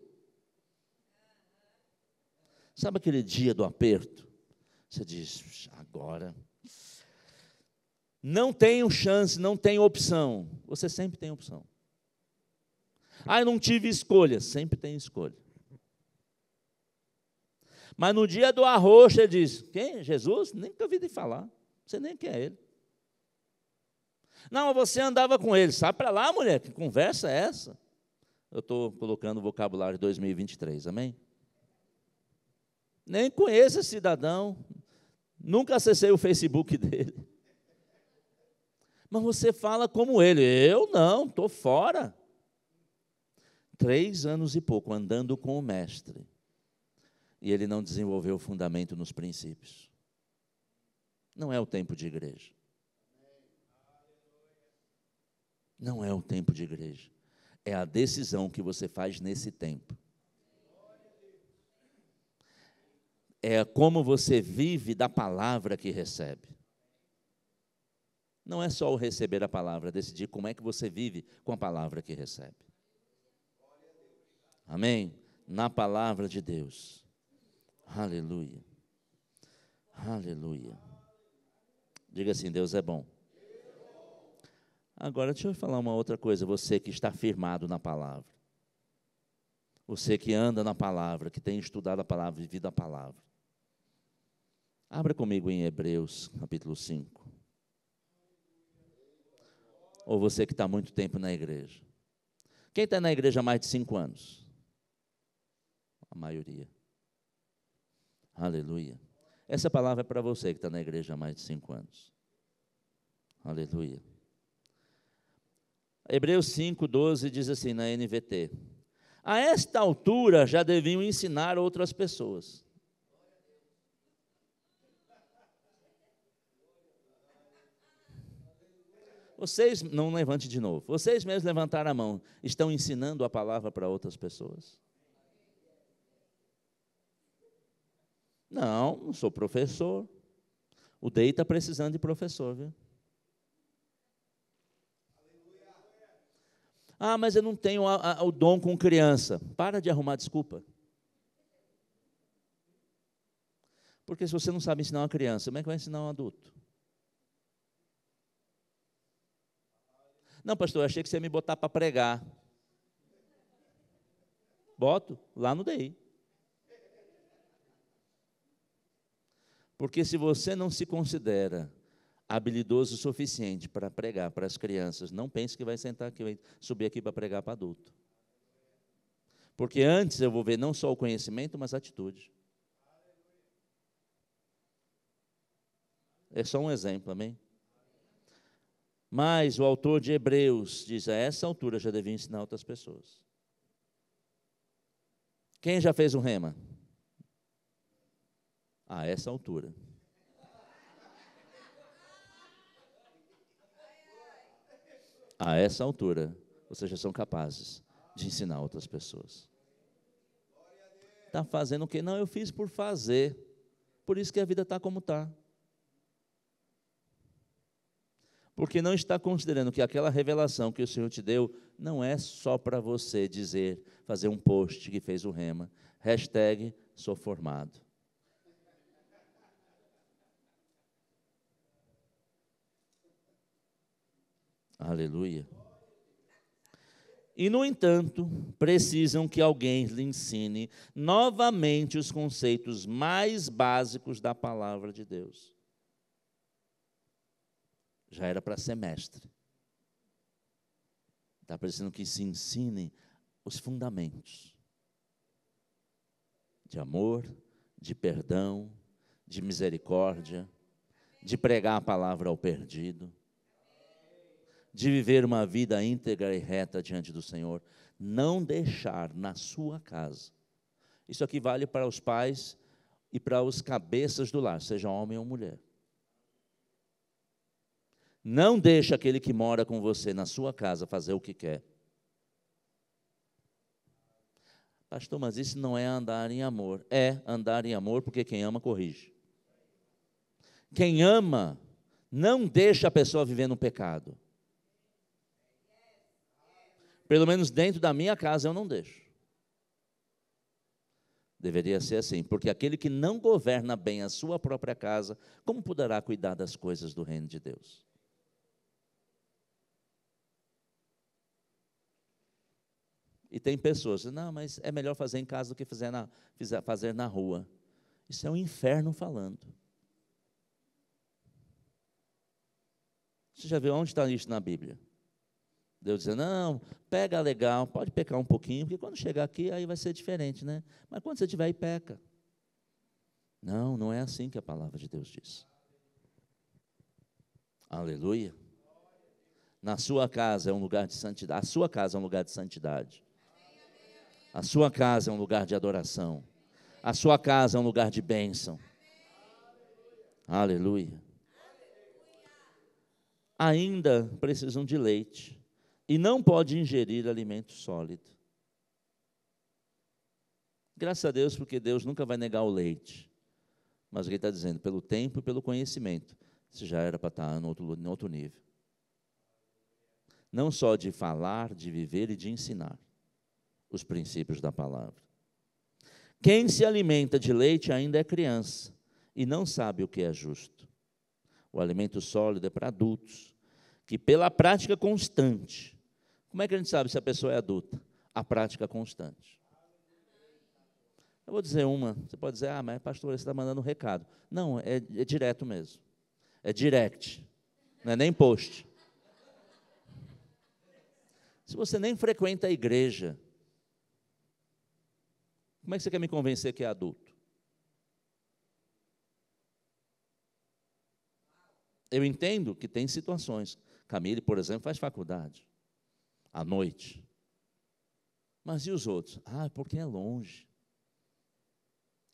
sabe aquele dia do aperto? Você diz, agora, não tenho chance, não tenho opção. Você sempre tem opção. Eu não tive escolha, sempre tem escolha. Mas no dia do arroxo, ele diz, quem? Jesus? Nunca ouvi de falar, não sei nem quem é ele. Não, você andava com ele, sai para lá, mulher, que conversa é essa? Eu estou colocando o vocabulário de 2023, amém? Nem conheço esse cidadão, nunca acessei o Facebook dele. Mas você fala como ele, eu não, estou fora. 3 anos e pouco andando com o mestre. E ele não desenvolveu o fundamento nos princípios. Não é o tempo de igreja. Não é o tempo de igreja. É a decisão que você faz nesse tempo. É como você vive da palavra que recebe. Não é só o receber a palavra, é decidir como é que você vive com a palavra que recebe. Amém? Na palavra de Deus. Aleluia. Aleluia. Diga assim, Deus é bom. Agora, deixa eu falar uma outra coisa. Você que está firmado na palavra. Você que anda na palavra, que tem estudado a palavra, vivido a palavra. Abra comigo em Hebreus, capítulo 5. Ou você que está há muito tempo na igreja. Quem está na igreja há mais de 5 anos? A maioria. Aleluia. Essa palavra é para você que está na igreja há mais de 5 anos. Aleluia. Hebreus 5:12 diz assim na NVT. A esta altura já deviam ensinar outras pessoas. Vocês, não levante de novo, vocês mesmos levantaram a mão, estão ensinando a palavra para outras pessoas? Não sou professor. O DEI está precisando de professor, viu? Mas eu não tenho o dom com criança. Para de arrumar desculpa. Porque se você não sabe ensinar uma criança, como é que vai ensinar um adulto? Não, pastor, eu achei que você ia me botar para pregar. Boto lá no DI. Porque se você não se considera habilidoso o suficiente para pregar para as crianças, não pense que vai sentar aqui, vai subir aqui para pregar para adulto. Porque antes eu vou ver não só o conhecimento, mas a atitude. É só um exemplo, amém? Mas o autor de Hebreus diz, a essa altura já devia ensinar outras pessoas. Quem já fez um rema? A essa altura. A essa altura, vocês já são capazes de ensinar outras pessoas. Está fazendo o quê? Não, eu fiz por fazer. Por isso que a vida está como está. Porque não está considerando que aquela revelação que o Senhor te deu não é só para você dizer, fazer um post que fez o rema. Hashtag sou formado. Aleluia. E, no entanto, precisam que alguém lhe ensine novamente os conceitos mais básicos da palavra de Deus. Já era para ser mestre. Está precisando que se ensine os fundamentos de amor, de perdão, de misericórdia, de pregar a palavra ao perdido, de viver uma vida íntegra e reta diante do Senhor, não deixar na sua casa. Isso aqui vale para os pais e para os cabeças do lar, seja homem ou mulher. Não deixe aquele que mora com você na sua casa fazer o que quer. Pastor, mas isso não é andar em amor. É andar em amor, porque quem ama corrige. Quem ama não deixa a pessoa viver no pecado. Pelo menos dentro da minha casa eu não deixo. Deveria ser assim, porque aquele que não governa bem a sua própria casa, como poderá cuidar das coisas do reino de Deus? E tem pessoas, não, mas é melhor fazer em casa do que fazer na rua. Isso é um inferno falando. Você já viu onde está isso na Bíblia? Deus dizendo, não, pega legal, pode pecar um pouquinho, porque quando chegar aqui, aí vai ser diferente, né? Mas quando você tiver aí, peca. Não, não é assim que a palavra de Deus diz. Aleluia. Na sua casa é um lugar de santidade. A sua casa é um lugar de santidade. A sua casa é um lugar de adoração. A sua casa é um lugar de bênção. Aleluia. Ainda precisam de leite. E não pode ingerir alimento sólido. Graças a Deus, porque Deus nunca vai negar o leite. Mas o que ele está dizendo? Pelo tempo e pelo conhecimento. Isso já era para estar em outro nível. Não só de falar, de viver e de ensinar os princípios da palavra. Quem se alimenta de leite ainda é criança e não sabe o que é justo. O alimento sólido é para adultos, que pela prática constante. Como é que a gente sabe se a pessoa é adulta? A prática constante. Eu vou dizer uma, você pode dizer, mas pastor, você está mandando um recado. Não, é direto mesmo. É direct, não é nem post. Se você nem frequenta a igreja, como é que você quer me convencer que é adulto? Eu entendo que tem situações. Camille, por exemplo, faz faculdade à noite. Mas e os outros? Porque é longe.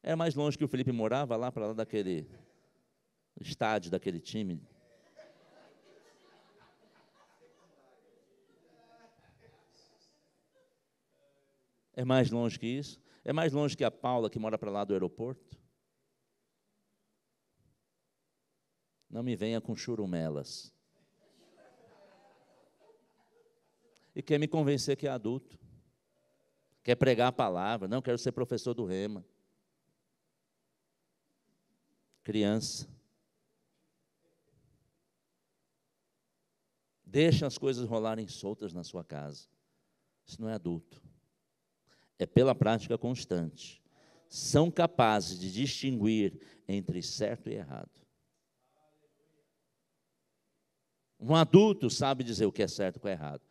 É mais longe que o Felipe morava, lá para lá daquele estádio, daquele time. É mais longe que isso? É mais longe que a Paula, que mora para lá do aeroporto? Não me venha com churumelas. E quer me convencer que é adulto. Quer pregar a palavra. Não, quero ser professor do rema. Criança. Deixa as coisas rolarem soltas na sua casa. Isso não é adulto. É pela prática constante. São capazes de distinguir entre certo e errado. Um adulto sabe dizer o que é certo e o que é errado.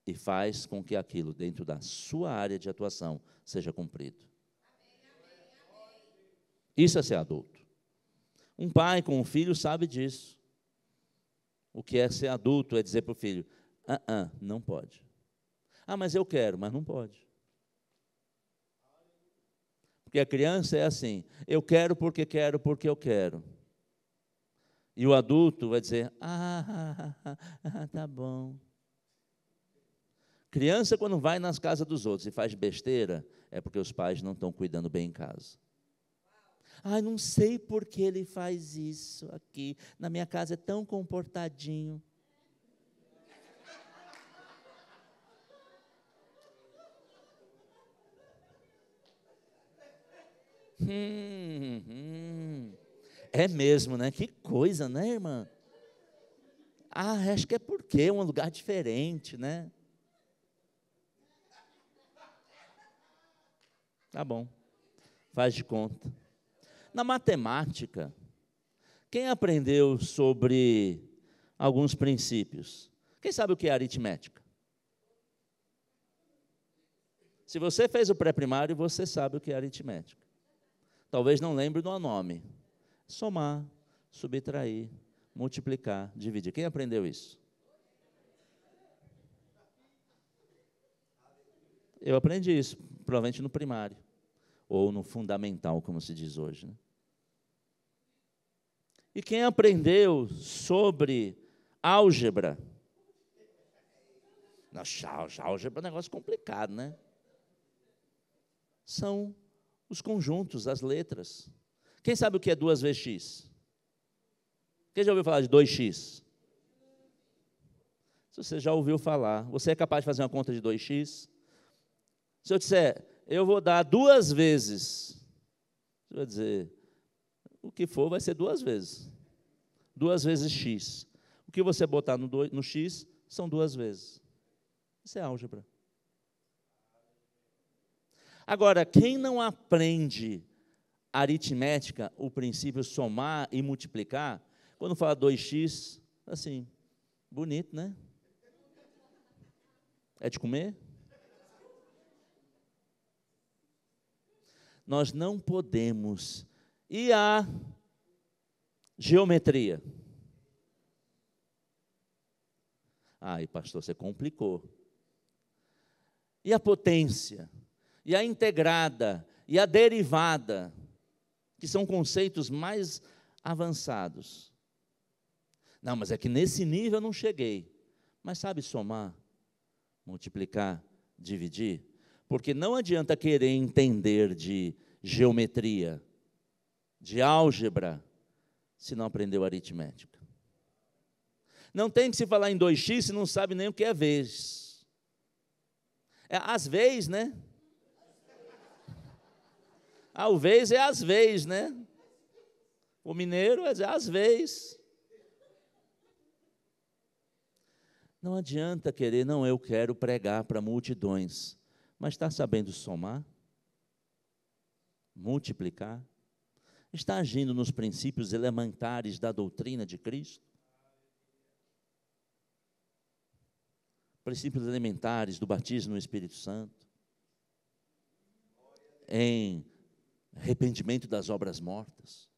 E faz com que aquilo, dentro da sua área de atuação, seja cumprido. Isso é ser adulto. Um pai com um filho sabe disso. O que é ser adulto é dizer para o filho, não pode. Mas eu quero, mas não pode. Porque a criança é assim, eu quero porque eu quero. E o adulto vai dizer, tá bom. Criança, quando vai nas casas dos outros e faz besteira, é porque os pais não estão cuidando bem em casa. Não sei por que ele faz isso aqui. Na minha casa é tão comportadinho. É mesmo, né? Que coisa, né, irmã? Acho que é porque é um lugar diferente, né? Tá bom, faz de conta. Na matemática, quem aprendeu sobre alguns princípios? Quem sabe o que é aritmética? Se você fez o pré-primário, você sabe o que é aritmética. Talvez não lembre do nome. Somar, subtrair, multiplicar, dividir. Quem aprendeu isso? Eu aprendi isso, provavelmente no primário. Ou no fundamental, como se diz hoje. Né? E quem aprendeu sobre álgebra? Álgebra é um negócio complicado, né? São os conjuntos, as letras. Quem sabe o que é 2 vezes x? Quem já ouviu falar de 2x? Se você já ouviu falar, você é capaz de fazer uma conta de 2x? Se eu disser, eu vou dar 2 vezes, você vai dizer, o que for vai ser 2 vezes. 2 vezes x. O que você botar no x são 2 vezes. Isso é álgebra. Agora, quem não aprende aritmética, o princípio somar e multiplicar, quando fala 2x, assim, bonito, né? É de comer? Nós não podemos. E a geometria? E pastor, você complicou. E a potência? E a integrada? E a derivada? Que são conceitos mais avançados. Não, mas é que nesse nível eu não cheguei. Mas sabe somar, multiplicar, dividir? Porque não adianta querer entender de geometria, de álgebra, se não aprendeu aritmética. Não tem que se falar em 2x se não sabe nem o que é vez. Às vezes, né? O vez é às vezes, né? O mineiro é às vezes. Não adianta querer, não, eu quero pregar para multidões. Mas está sabendo somar? Multiplicar? Está agindo nos princípios elementares da doutrina de Cristo? Princípios elementares do batismo no Espírito Santo? Em arrependimento das obras mortas?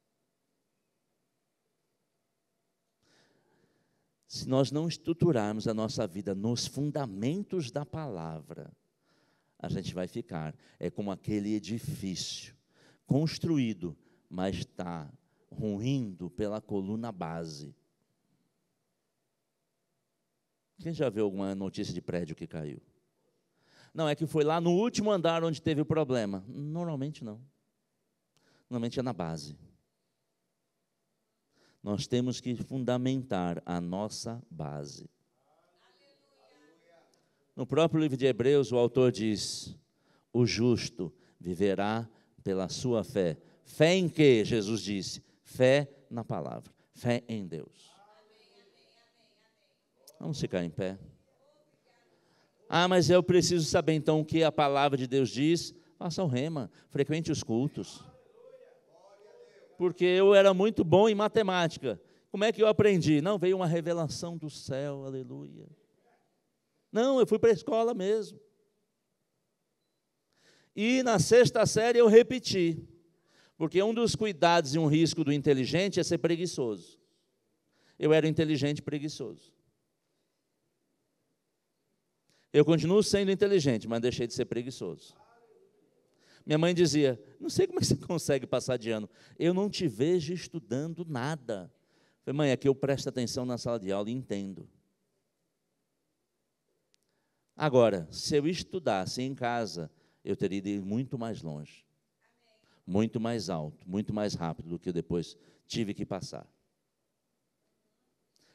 Se nós não estruturarmos a nossa vida nos fundamentos da palavra, a gente vai ficar, como aquele edifício, construído, mas está ruindo pela coluna base. Quem já viu alguma notícia de prédio que caiu? Não, é que foi lá no último andar onde teve o problema. Normalmente não. Normalmente é na base. Nós temos que fundamentar a nossa base. No próprio livro de Hebreus, o autor diz, o justo viverá pela sua fé. Fé em quê? Jesus disse, Fé na palavra, fé em Deus. Vamos ficar em pé. Ah, mas eu preciso saber então o que a palavra de Deus diz. Faça o rema, frequente os cultos. Porque eu era muito bom em matemática. Como é que eu aprendi? Não, veio uma revelação do céu, aleluia. Não, eu fui para a escola mesmo. E na 6ª série eu repeti. Porque um dos cuidados e um risco do inteligente é ser preguiçoso. Eu era inteligente e preguiçoso. Eu continuo sendo inteligente, mas deixei de ser preguiçoso. Minha mãe dizia, não sei como é que você consegue passar de ano. Eu não te vejo estudando nada. Eu falei, mãe, é que eu presto atenção na sala de aula e entendo. Agora, se eu estudasse em casa, eu teria de ir muito mais longe. Muito mais alto, muito mais rápido do que eu depois tive que passar.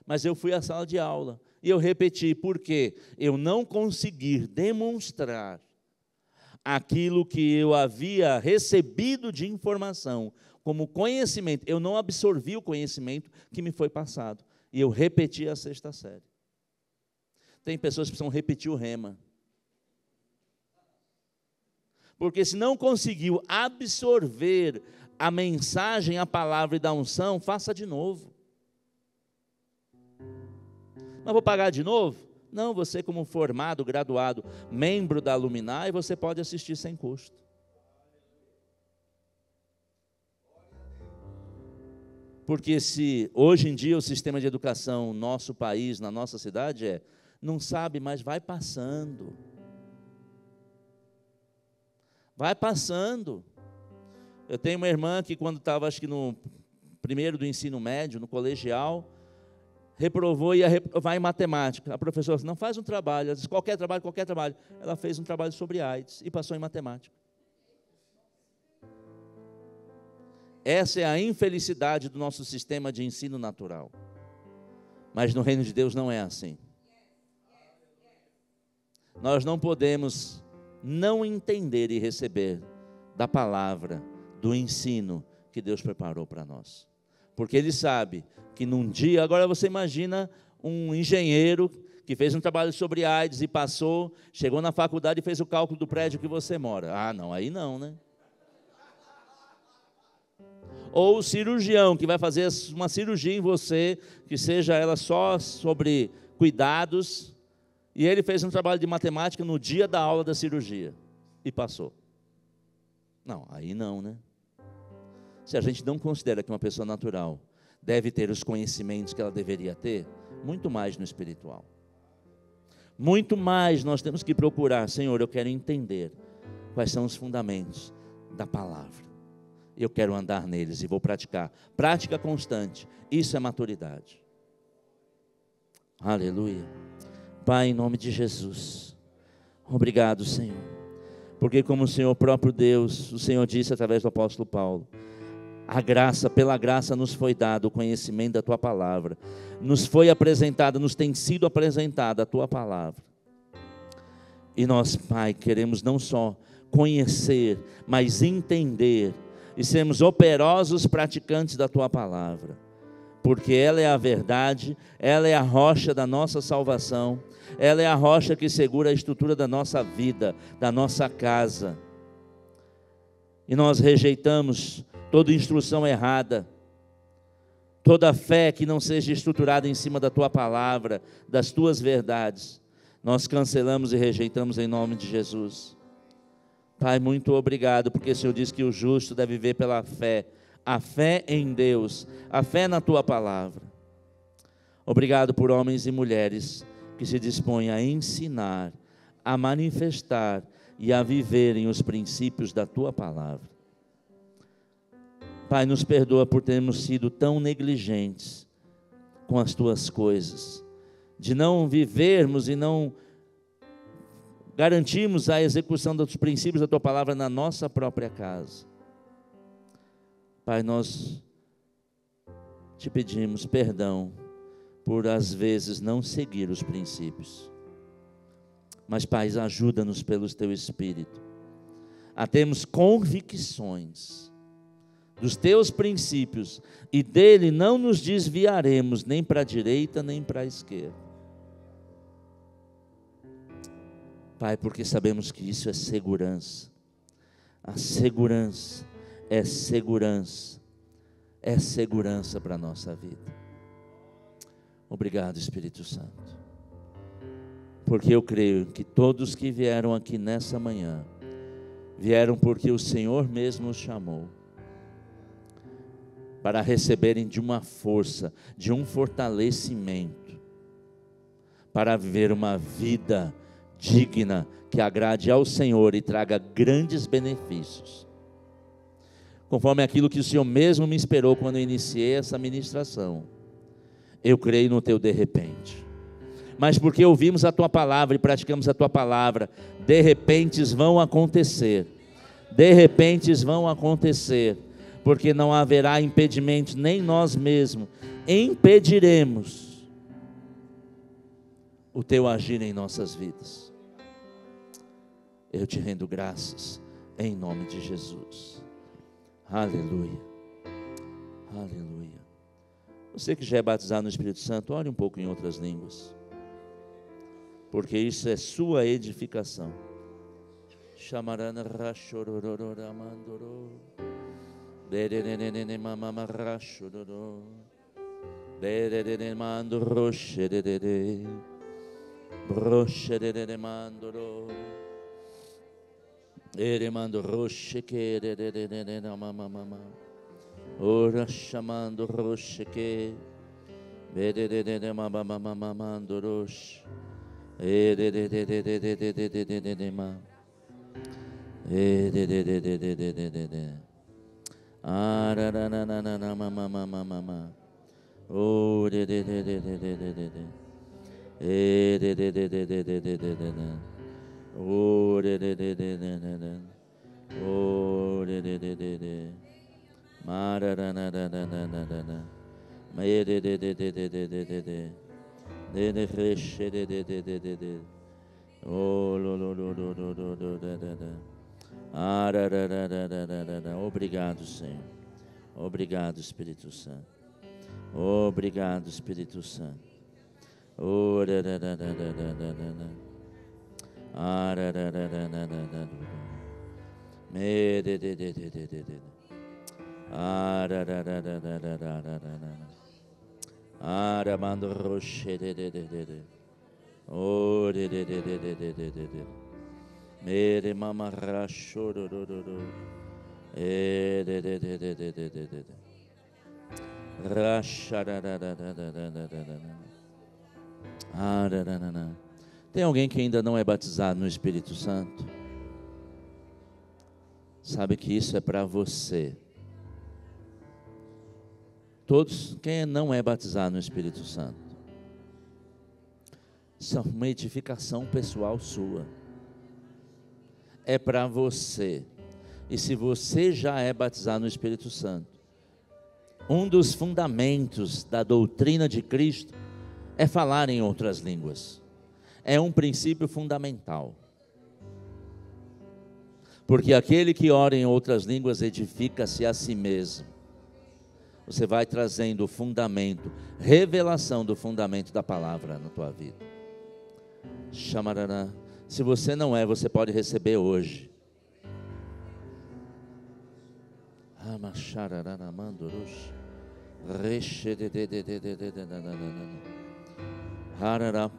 Mas eu fui à sala de aula e eu repeti, porque eu não consegui demonstrar aquilo que eu havia recebido de informação como conhecimento. Eu não absorvi o conhecimento que me foi passado. E eu repeti a 6ª série. Tem pessoas que precisam repetir o rema. Porque se não conseguiu absorver a mensagem, a palavra e da unção, faça de novo. Mas vou pagar de novo? Não, você como formado, graduado, membro da Luminar, você pode assistir sem custo. Porque se hoje em dia o sistema de educação no nosso país, na nossa cidade não sabe, mas vai passando. Vai passando. Eu tenho uma irmã que quando estava, acho que no primeiro do ensino médio, no colegial, reprovou e ia reprovar em matemática. A professora disse, não, faz um trabalho. Ela disse, qualquer trabalho. Ela fez um trabalho sobre AIDS e passou em matemática. Essa é a infelicidade do nosso sistema de ensino natural. Mas no reino de Deus não é assim. Nós não podemos não entender e receber da palavra, do ensino que Deus preparou para nós. Porque Ele sabe que num dia, agora você imagina um engenheiro que fez um trabalho sobre AIDS e passou, chegou na faculdade e fez o cálculo do prédio que você mora. Ah, não, aí não, né? Ou o cirurgião que vai fazer uma cirurgia em você, que seja ela só sobre cuidados, e ele fez um trabalho de matemática no dia da aula da cirurgia, e passou. Não, aí não, né? Se a gente não considera que uma pessoa natural deve ter os conhecimentos que ela deveria ter, muito mais no espiritual. Muito mais nós temos que procurar, Senhor, eu quero entender quais são os fundamentos da palavra. Eu quero andar neles e vou praticar. Prática constante, isso é maturidade. Aleluia. Pai, em nome de Jesus, obrigado, Senhor, porque como o Senhor próprio Deus, o Senhor disse através do apóstolo Paulo, a graça, pela graça nos foi dado o conhecimento da Tua palavra, nos foi apresentada, nos tem sido apresentada a Tua palavra, e nós, Pai, queremos não só conhecer, mas entender, e sermos operosos praticantes da Tua palavra, porque ela é a verdade, ela é a rocha da nossa salvação, ela é a rocha que segura a estrutura da nossa vida, da nossa casa. E nós rejeitamos toda instrução errada, toda fé que não seja estruturada em cima da Tua palavra, das Tuas verdades, nós cancelamos e rejeitamos em nome de Jesus. Pai, muito obrigado, porque o Senhor diz que o justo deve viver pela fé, a fé em Deus, a fé na Tua palavra. Obrigado por homens e mulheres que se dispõem a ensinar, a manifestar e a viverem os princípios da Tua palavra. Pai, nos perdoa por termos sido tão negligentes com as Tuas coisas, de não vivermos e não garantirmos a execução dos princípios da Tua palavra na nossa própria casa. Pai, nós Te pedimos perdão por às vezes não seguir os princípios, mas Pai, ajuda-nos pelo Teu Espírito a termos convicções dos teus princípios, e dele não nos desviaremos, nem para a direita, nem para a esquerda. Pai, porque sabemos que isso é segurança. A segurança é segurança. É segurança para a nossa vida. Obrigado, Espírito Santo. Porque eu creio que todos que vieram aqui nessa manhã, vieram porque o Senhor mesmo os chamou, para receberem de uma força, de um fortalecimento, para viver uma vida digna, que agrade ao Senhor e traga grandes benefícios, conforme aquilo que o Senhor mesmo me esperou quando eu iniciei essa ministração. Eu creio no teu de repente, mas porque ouvimos a tua palavra e praticamos a tua palavra, de repentes vão acontecer, de repentes vão acontecer, porque não haverá impedimento, nem nós mesmos impediremos o teu agir em nossas vidas. Eu te rendo graças, em nome de Jesus. Aleluia, aleluia. Você que já é batizado no Espírito Santo, ore um pouco em outras línguas, porque isso é sua edificação. Chamarana rachororora mandoro, dererene mamama rachororo, dererene mando rocherere, brocherere mandoro, ere mando roche que dererene mamama, ora chamando roche que, dererene mamama mando roche, dererene mamama. Ah, ra ra ra ra ra ma ma ma ma ma ma. Oh, de de de de de de de de de. De de de de de de de de de. Oh, de de de de de de de. Oh, de de de de de. Ma ra ra ra ra ra ra ra ra ra. Ma de de de de de de de de de. De de fresh de de de de de de. Oh, lo lo lo lo lo lo lo da da da. Ah, ra, ra, ra, ra, ra, ra, ra. Obrigado, Senhor. Obrigado, Espírito Santo. Obrigado, Espírito Santo. Oh, ra, ra, ra, ra, ra, ra, ra, ra. Ah, ra, ra, ra, ra, ra, ra, ra. Me de de de de de de de. Ah, ra, ra, ra, ra, ra, ra, ra, ra, ra. Ah, ra, mando roche de de de de de. Oh, de de de de de de de de. Mere mama rachoro do do do. De de de de de de de de. Racha da da da da da da da da. Ah, da da da da. Tem alguém que ainda não é batizado no Espírito Santo? Sabe que isso é para você. Todos, quem não é batizado no Espírito Santo? Isso é uma edificação pessoal sua. É para você. E se você já é batizado no Espírito Santo, um dos fundamentos da doutrina de Cristo é falar em outras línguas. É um princípio fundamental. Porque aquele que ora em outras línguas edifica-se a si mesmo. Você vai trazendo o fundamento, revelação do fundamento da palavra na tua vida. Chamarana. Se você não é, você pode receber hoje.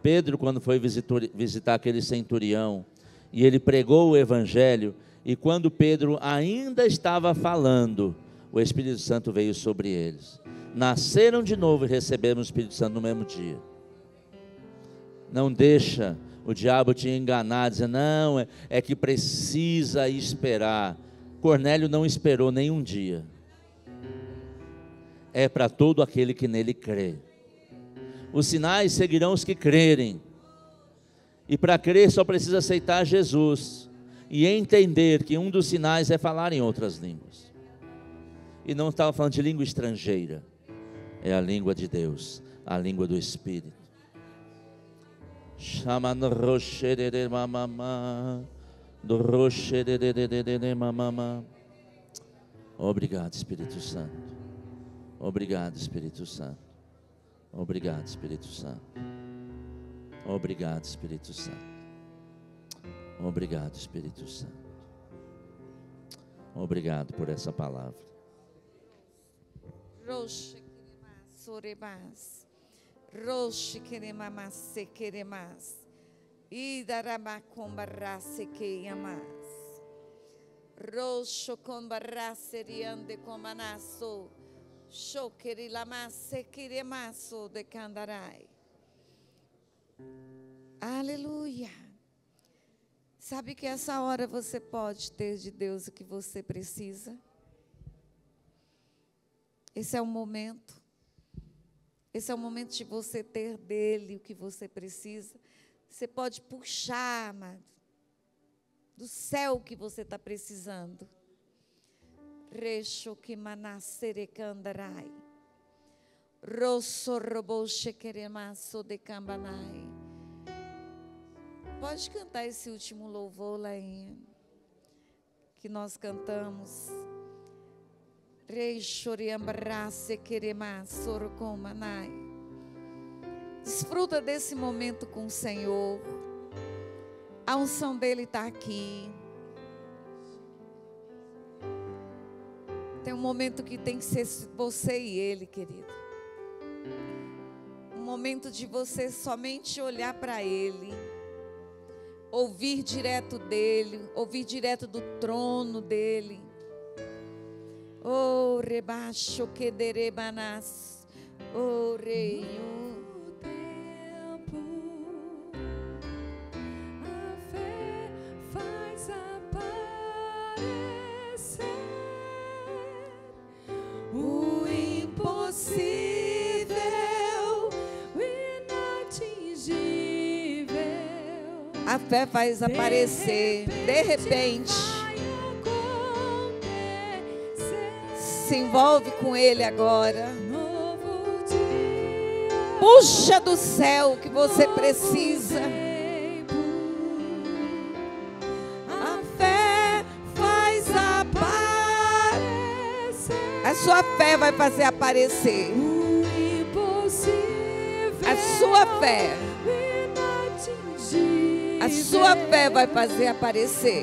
Pedro, quando foi visitar aquele centurião, e ele pregou o evangelho, e quando Pedro ainda estava falando, o Espírito Santo veio sobre eles. Nasceram de novo e receberam o Espírito Santo no mesmo dia. Não deixa o diabo te enganar, dizendo, não, é que precisa esperar. Cornélio não esperou nenhum dia. É para todo aquele que nele crê. Os sinais seguirão os que crerem. E para crer só precisa aceitar Jesus. E entender que um dos sinais é falar em outras línguas. E não estava falando de língua estrangeira. É a língua de Deus, a língua do Espírito. Chamando roche de mamama, do roche de mamama. Obrigado, Espírito Santo. Obrigado, Espírito Santo. Obrigado, Espírito Santo. Obrigado, Espírito Santo. Obrigado, Espírito Santo. Obrigado por essa palavra. Roche queremas, sorebas. Roche queremamas, se queremas. Idarabacombarrace que amas. Roxo combarrace riande comanasso. Choquerilamasse queremasso de candarai. Aleluia. Sabe que essa hora você pode ter de Deus o que você precisa? Esse é o momento. Esse é o momento de você ter dele o que você precisa. Você pode puxar, amado, do céu o que você está precisando. Recho que manassere candarai. Rosso robo chequeremasso de cambanai. Pode cantar esse último louvor, Lainha, que nós cantamos. Rei choriambrasse queremasso rocomanai. Desfruta desse momento com o Senhor. A unção dele está aqui. Tem um momento que tem que ser você e ele, querido. Um momento de você somente olhar para ele. Ouvir direto dele. Ouvir direto do trono dele. Oh, rebaixo que derebanas. Oh, rei. A fé faz aparecer, de repente. Se envolve com ele agora. Puxa do céu o que você precisa. A fé faz aparecer. A sua fé vai fazer aparecer. A sua fé. A sua fé vai fazer aparecer.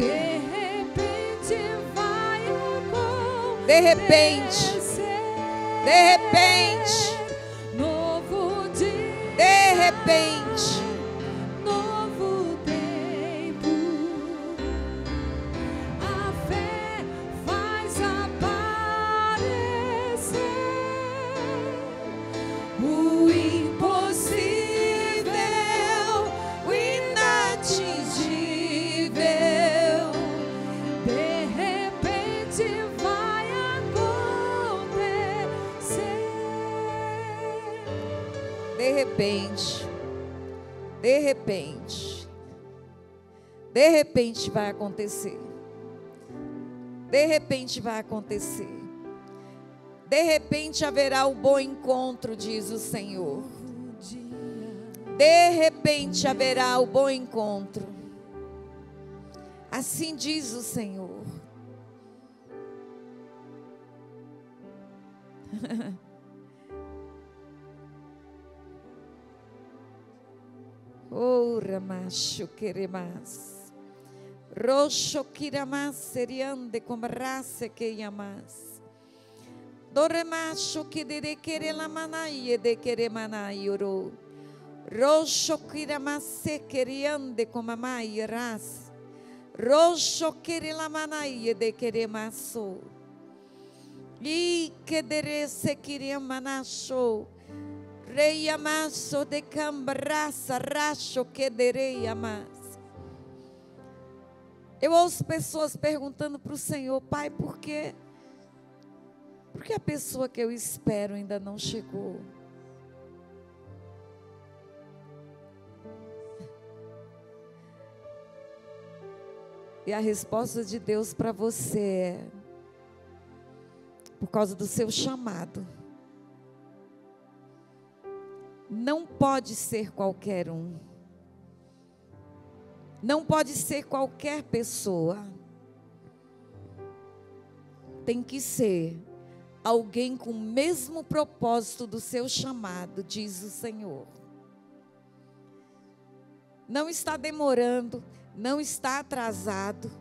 De repente. De repente. De repente. Novo tempo. A fé faz aparecer o impossível. De repente vai acontecer. De repente vai acontecer. De repente haverá o bom encontro, diz o Senhor. De repente haverá o bom encontro. Assim diz o Senhor. Ora macho queremas. Roxo quiramas seriande com raça que yamas. Dore macho que de querer la manaie de querer manaioro. Roxo quiramas se queriande com mamai ras. Roxo querer la manaie de querer maso. E que dere se queria manacho. Rei amasso de cambraça, racho que derei amas. Eu ouço pessoas perguntando para o Senhor, Pai, por quê? Porque a pessoa que eu espero ainda não chegou. E a resposta de Deus para você é por causa do seu chamado. Não pode ser qualquer um. Não pode ser qualquer pessoa. tem que ser alguém com o mesmo propósito do seu chamado, diz o Senhor. Não está demorando, não está atrasado.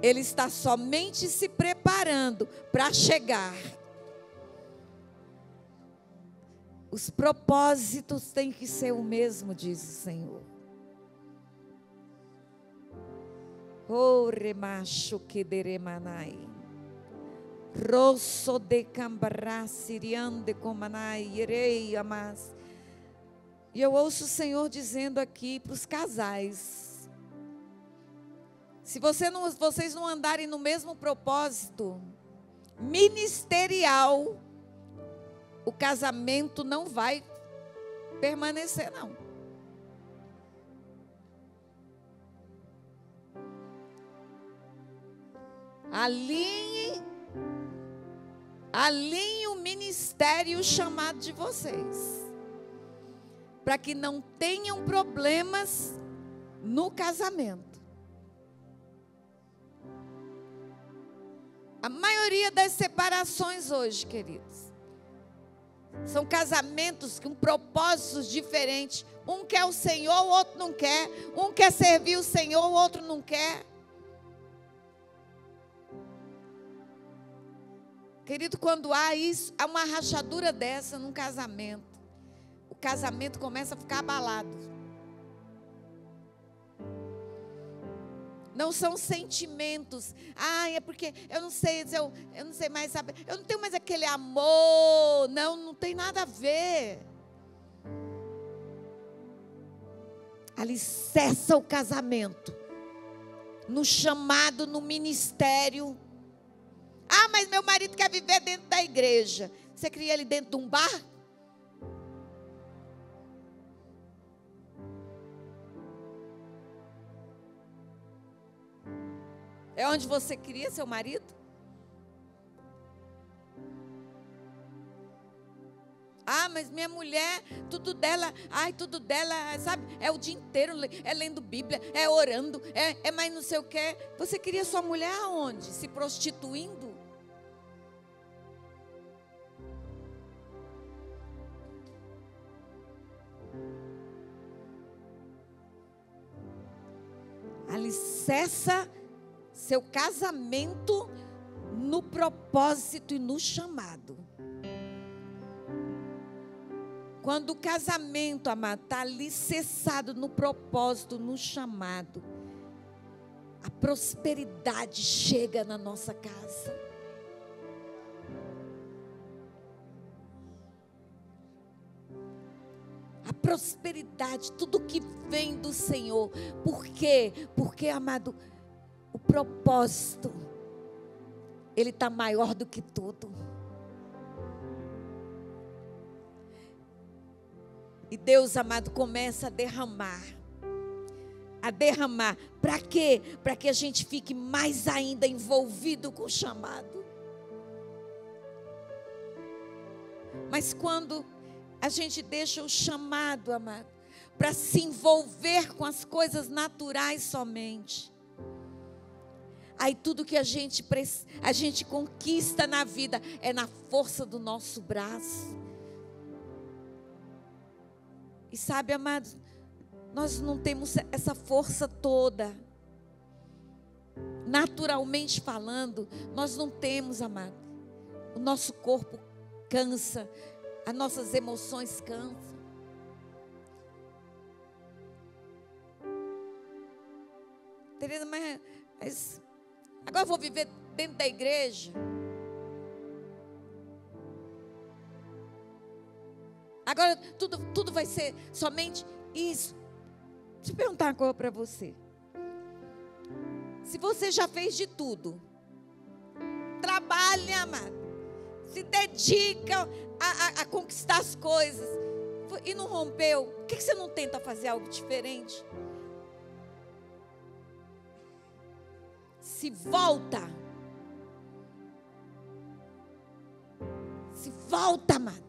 Ele está somente se preparando para chegar. Os propósitos têm que ser o mesmo, diz o Senhor. Oh, remacho que deremanai. Rosso de cambará, siriande comanai, irei amas. E eu ouço o Senhor dizendo aqui para os casais: se vocês não andarem no mesmo propósito ministerial, o casamento não vai permanecer, não. Alinhe o ministério e o chamado de vocês, para que não tenham problemas no casamento. A maioria das separações hoje, queridos, são casamentos com propósitos diferentes. Um quer o Senhor, o outro não quer. Um quer servir o Senhor, o outro não quer. Querido, quando há isso, há uma rachadura dessa num casamento, o casamento começa a ficar abalado. Não são sentimentos. É porque eu não sei, eu não sei mais saber. Eu não tenho mais aquele amor. Não tem nada a ver. Alicerça o casamento no chamado, no ministério. Mas meu marido quer viver dentro da igreja. Você cria ele dentro de um bar? É onde você cria seu marido? Mas minha mulher, tudo dela, sabe, é o dia inteiro, é lendo Bíblia, é orando, é mais não sei o que. Você queria sua mulher aonde? Se prostituindo? Alicerça seu casamento no propósito e no chamado. Quando o casamento, amado, está alicerçado no propósito, no chamado, a prosperidade chega na nossa casa. A prosperidade, tudo que vem do Senhor. Por quê? Porque, amado, o propósito, ele está maior do que tudo. E Deus, amado, começa a derramar. Para quê? Para que a gente fique mais ainda envolvido com o chamado. Mas quando a gente deixa o chamado, amado, para se envolver com as coisas naturais somente, aí tudo que a gente conquista na vida é na força do nosso braço. E sabe, amados, nós não temos essa força toda. Naturalmente falando, nós não temos, amado. O nosso corpo cansa, as nossas emoções cansam. Tereza, mas agora eu vou viver dentro da igreja? Agora tudo vai ser somente isso. Deixa eu perguntar uma coisa para você. Se você já fez de tudo, trabalha, amado, se dedica a conquistar as coisas e não rompeu, por que você não tenta fazer algo diferente? Se volta, amado.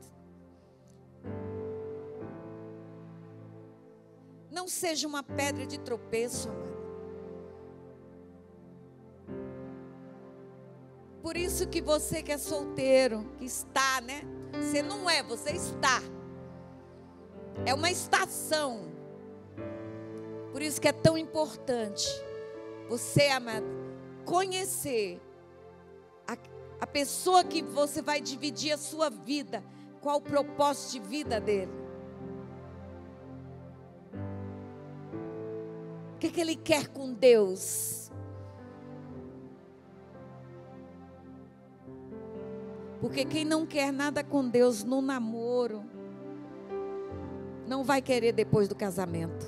Não seja uma pedra de tropeço, amado. isso que você que é solteiro, que está, né? Você não é, você está. É uma estação. Por isso que é tão importante você, amado, conhecer a pessoa que você vai dividir a sua vida. Qual o propósito de vida dele? O que ele quer com Deus? Porque quem não quer nada com Deus no namoro, não vai querer depois do casamento.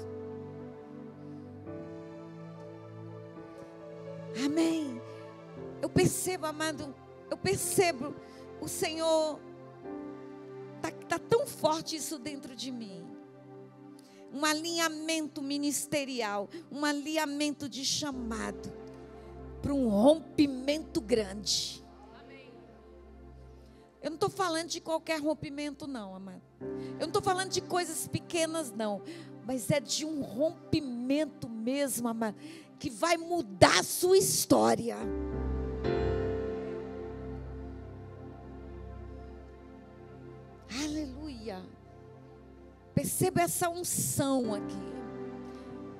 Amém. Eu percebo, amado, eu percebo, o Senhor, tá tão forte isso dentro de mim. Um alinhamento ministerial, um alinhamento de chamado para um rompimento grande. Eu não estou falando de qualquer rompimento não, amado. Eu não estou falando de coisas pequenas não, mas é de um rompimento mesmo, amado, que vai mudar a sua história. Aleluia. Perceba essa unção aqui.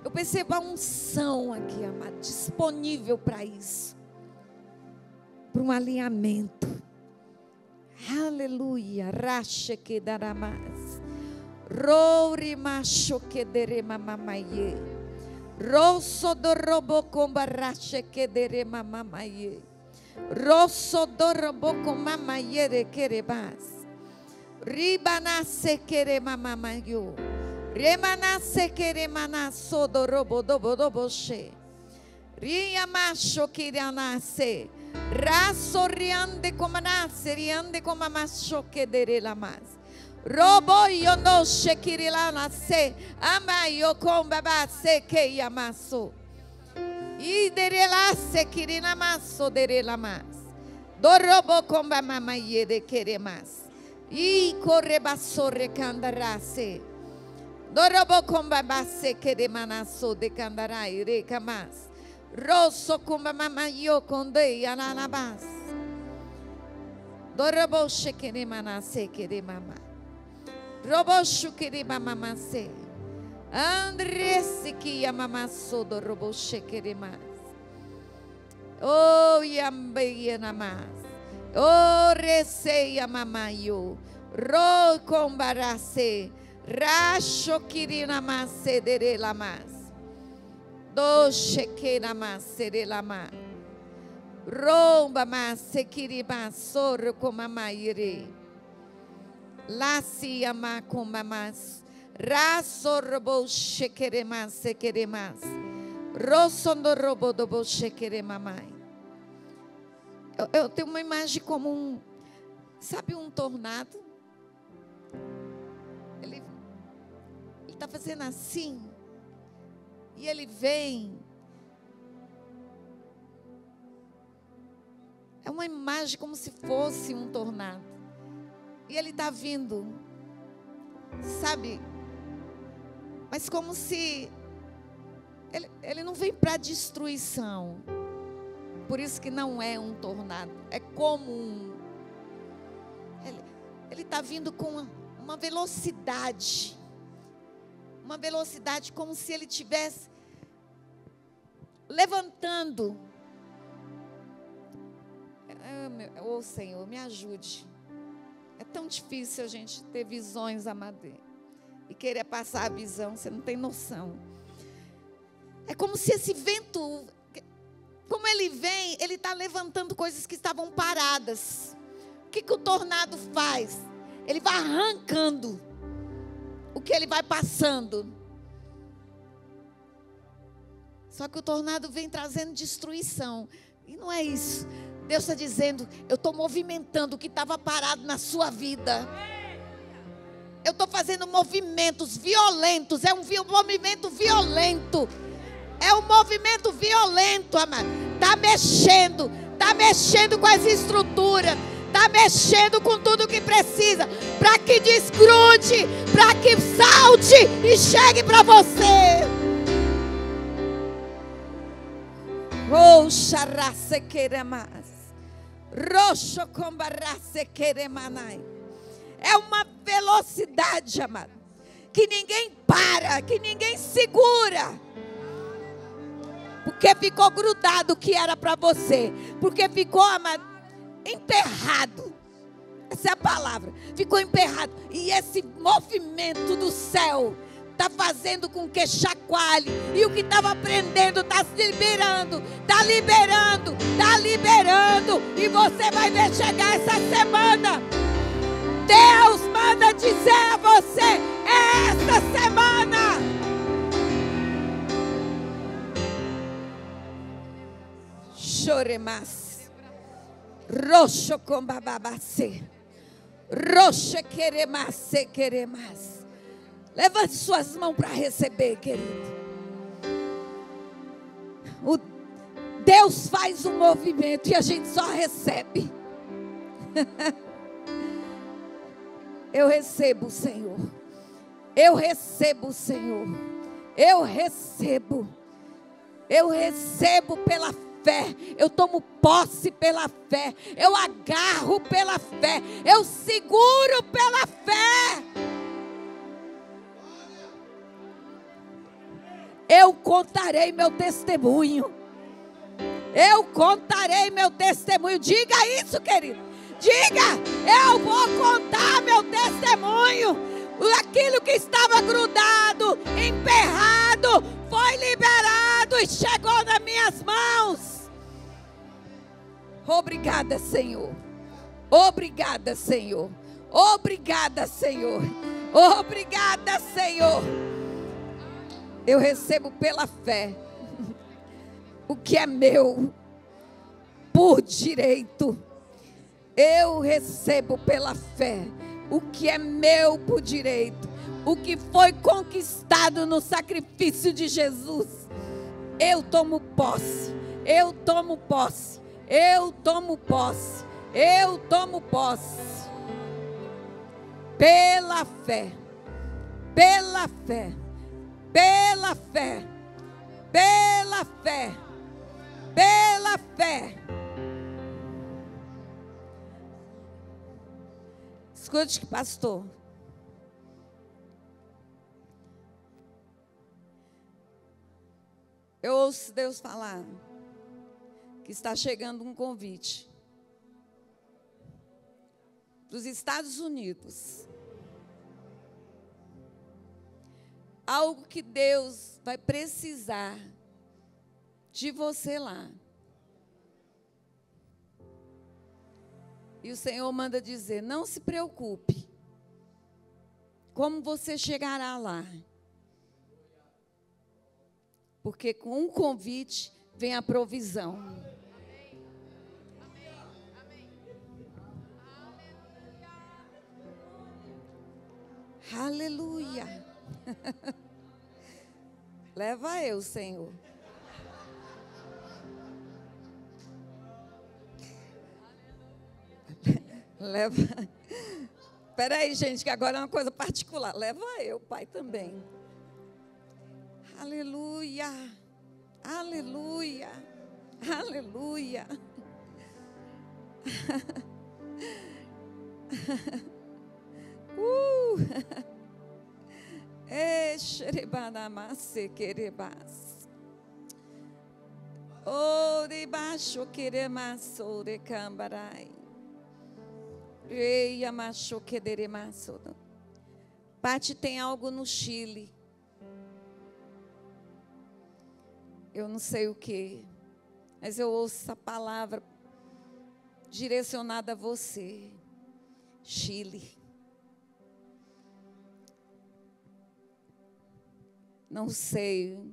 Eu percebo a unção aqui, amado, disponível para isso. Para um alinhamento. Aleluia. Rache que daramas. Rouri macho que derema mamaye. Rosso do robo com barrache que derema mamaye. Rosso do robo com mamaye querebas. Ribanase querema mamayo. Remanase queremana sodo robo dobo dobo she. Ria macho que danase. Raso riande comanase riande comamacho que dere la mas. Robo yo no shekirilana se. Amayo com babase que yamaso. E dere la se kirina maso dere la mas. Do robo com mamaye de queremas. E correbasso recandarase. Dorobo combabase que de manasso de candarai recamas. Rosso comba mamayo conde ananabas. Dorobo shekere manase que de mama. Robo shukere mamamase. Andresse que yamamasso do robo shekere mas. Oh yambe namas. Oh receia mamayo. Ro combarase. Racho kirina macedere lamas. Do shekena macere lamas. Romba masekiriba sor comamaire. Lasi ama comamas. Rasorbo shekeremas sekeremas. Rosondo robo do shekeremamai. Eu tenho uma imagem como sabe um tornado? Ele está fazendo assim. E ele vem. É uma imagem como se fosse um tornado. E ele está vindo. Sabe? Mas como se... Ele não vem para destruição. Por isso que não é um tornado. É como um... Ele está vindo com uma velocidade. Uma velocidade como se ele estivesse levantando. Oh, Senhor, me ajude. É tão difícil a gente ter visões, amado. E querer passar a visão, você não tem noção. É como se esse vento, como ele vem, ele está levantando coisas que estavam paradas. O que o tornado faz? Ele vai arrancando o que ele vai passando. Só que o tornado vem trazendo destruição. E não é isso. Deus está dizendo, eu estou movimentando o que estava parado na sua vida. Eu estou fazendo movimentos violentos. É um movimento violento. É um movimento violento, amado. Está mexendo com as estruturas. Está mexendo com tudo que precisa. Para que desgrude, para que salte e chegue para você. Oh, xarraça queremas. Roxo combarrace queremanai. É uma velocidade, amado, que ninguém para, que ninguém segura. Porque ficou grudado o que era para você. Porque ficou, amado, emperrado. Essa é a palavra. Ficou emperrado. E esse movimento do céu está fazendo com que chacoalhe. E o que estava prendendo está se liberando. Está liberando. Está liberando. E você vai ver chegar essa semana. Deus manda dizer a você: é esta semana. Choremas. Roxo com bababacê. Roxa queremasse queremas. Levante suas mãos para receber, querido. Deus faz um movimento e a gente só recebe. Eu recebo, Senhor. Eu recebo, Senhor. Eu recebo. Eu recebo pela fé. Eu tomo posse pela fé. Eu agarro pela fé. Eu seguro pela fé. Eu contarei meu testemunho. Eu contarei meu testemunho. Diga isso, querido. Diga: eu vou contar meu testemunho. Aquilo que estava grudado, emperrado, foi liberado e chegou nas minhas mãos. Obrigada, Senhor. Obrigada, Senhor. Obrigada, Senhor. Obrigada, Senhor. Eu recebo pela fé o que é meu por direito. Eu recebo pela fé o que é meu por direito, o que foi conquistado no sacrifício de Jesus. Eu tomo posse, eu tomo posse, eu tomo posse, eu tomo posse. Pela fé, pela fé, pela fé, pela fé, pela fé. Escute, pastor. Eu ouço Deus falar que está chegando um convite para os Estados Unidos. Algo que Deus vai precisar de você lá. E o Senhor manda dizer: não se preocupe. Como você chegará lá? Porque com um convite vem a provisão. Aleluia. Leva eu, Senhor. Leva. Espera aí, gente, que agora é uma coisa particular. Leva eu, Pai, também. Aleluia. Aleluia. Aleluia. Xerebanamase querebas. Oh, debaixo queremasso de cambarai. Ei, amacho quederemasso. Pati, tem algo no Chile. Eu não sei o que, mas eu ouço essa palavra direcionada a você. Chile. Não sei.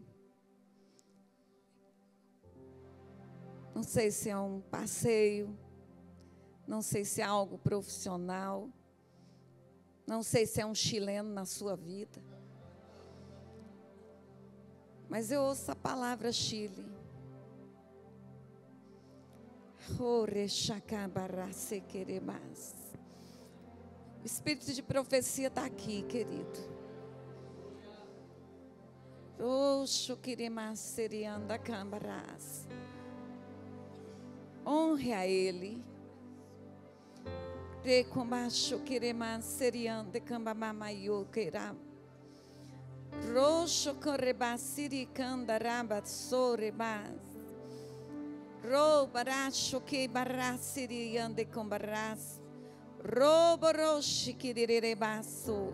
Não sei se é um passeio. Não sei se é algo profissional. Não sei se é um chileno na sua vida. Mas eu ouço a palavra Chile. O espírito de profecia está aqui, querido. Honre a Ele. De combaixo querema seriande cambamamaio queram. Roxo correbasiri candaraba sorebas. Ro baracho que barrasiri ande com barras. Ro boroshi que direbaço.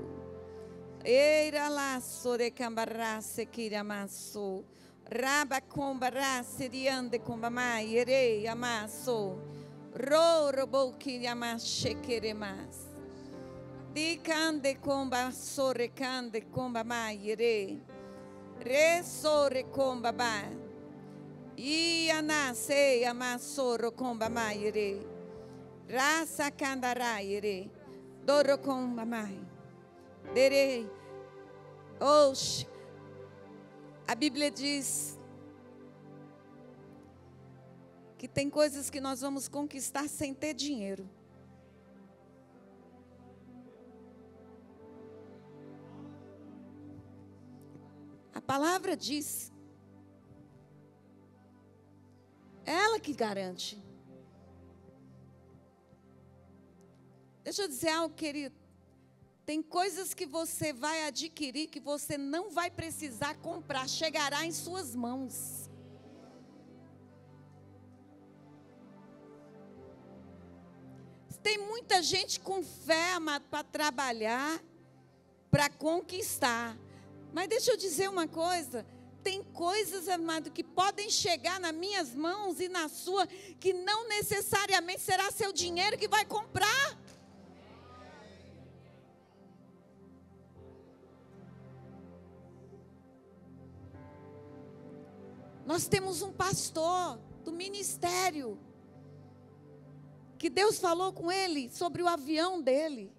Eira laço de cambarrasse que iramaço. Raba com barrasse de ande com bamai ere amaço. Ro robo que yamache queremas. Di cande comba sore cande comba mai re. Re sore comba ba. I anase amasoro comba mai re. Raça candarai re. Doro comba mai. Dere. Oxe. A Bíblia diz que tem coisas que nós vamos conquistar sem ter dinheiro. A palavra diz. É ela que garante. Deixa eu dizer algo, querido. Tem coisas que você vai adquirir que você não vai precisar comprar. Chegará em suas mãos. Tem muita gente com fé, amado, para trabalhar, para conquistar. Mas deixa eu dizer uma coisa. Tem coisas, amado, que podem chegar nas minhas mãos e na sua, que não necessariamente será seu dinheiro que vai comprar. Nós temos um pastor do ministério, que Deus falou com ele sobre o avião dele.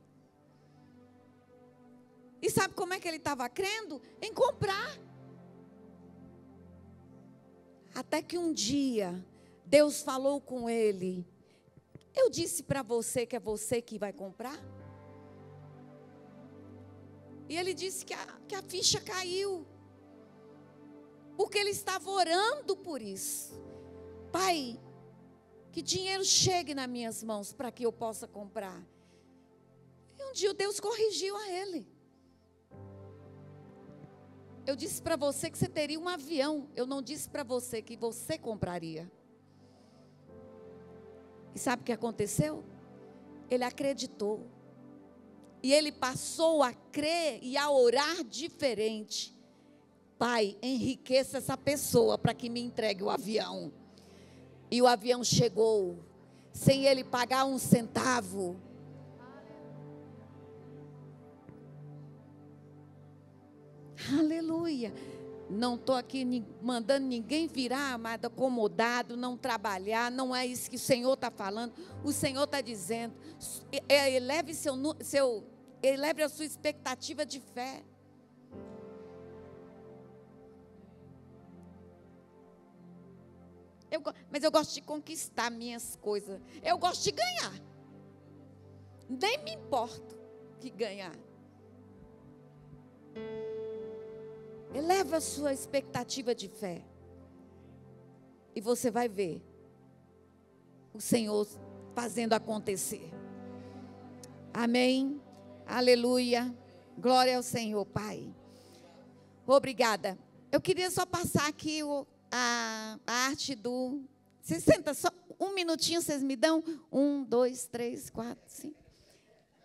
E sabe como é que ele estava crendo? Em comprar. Até que um dia, Deus falou com ele. Eu disse para você que é você que vai comprar? E ele disse que a ficha caiu. Porque ele estava orando por isso. Pai, que dinheiro chegue nas minhas mãos para que eu possa comprar. E um dia Deus corrigiu a ele. Eu disse para você que você teria um avião. Eu não disse para você que você compraria. E sabe o que aconteceu? Ele acreditou. E ele passou a crer e a orar diferente. Pai, enriqueça essa pessoa para que me entregue o avião. E o avião chegou, sem ele pagar um centavo. Aleluia. Não estou aqui mandando ninguém virar, amado, acomodado, não trabalhar. Não é isso que o Senhor está falando. O Senhor está dizendo, eleve a sua expectativa de fé. Mas eu gosto de conquistar minhas coisas. Eu gosto de ganhar. Nem me importo que ganhar. Eleva a sua expectativa de fé. E você vai ver o Senhor fazendo acontecer. Amém. Aleluia. Glória ao Senhor, Pai. Obrigada. Eu queria só passar aqui a arte do... Você senta só um minutinho, vocês me dão? 1, 2, 3, 4, 5.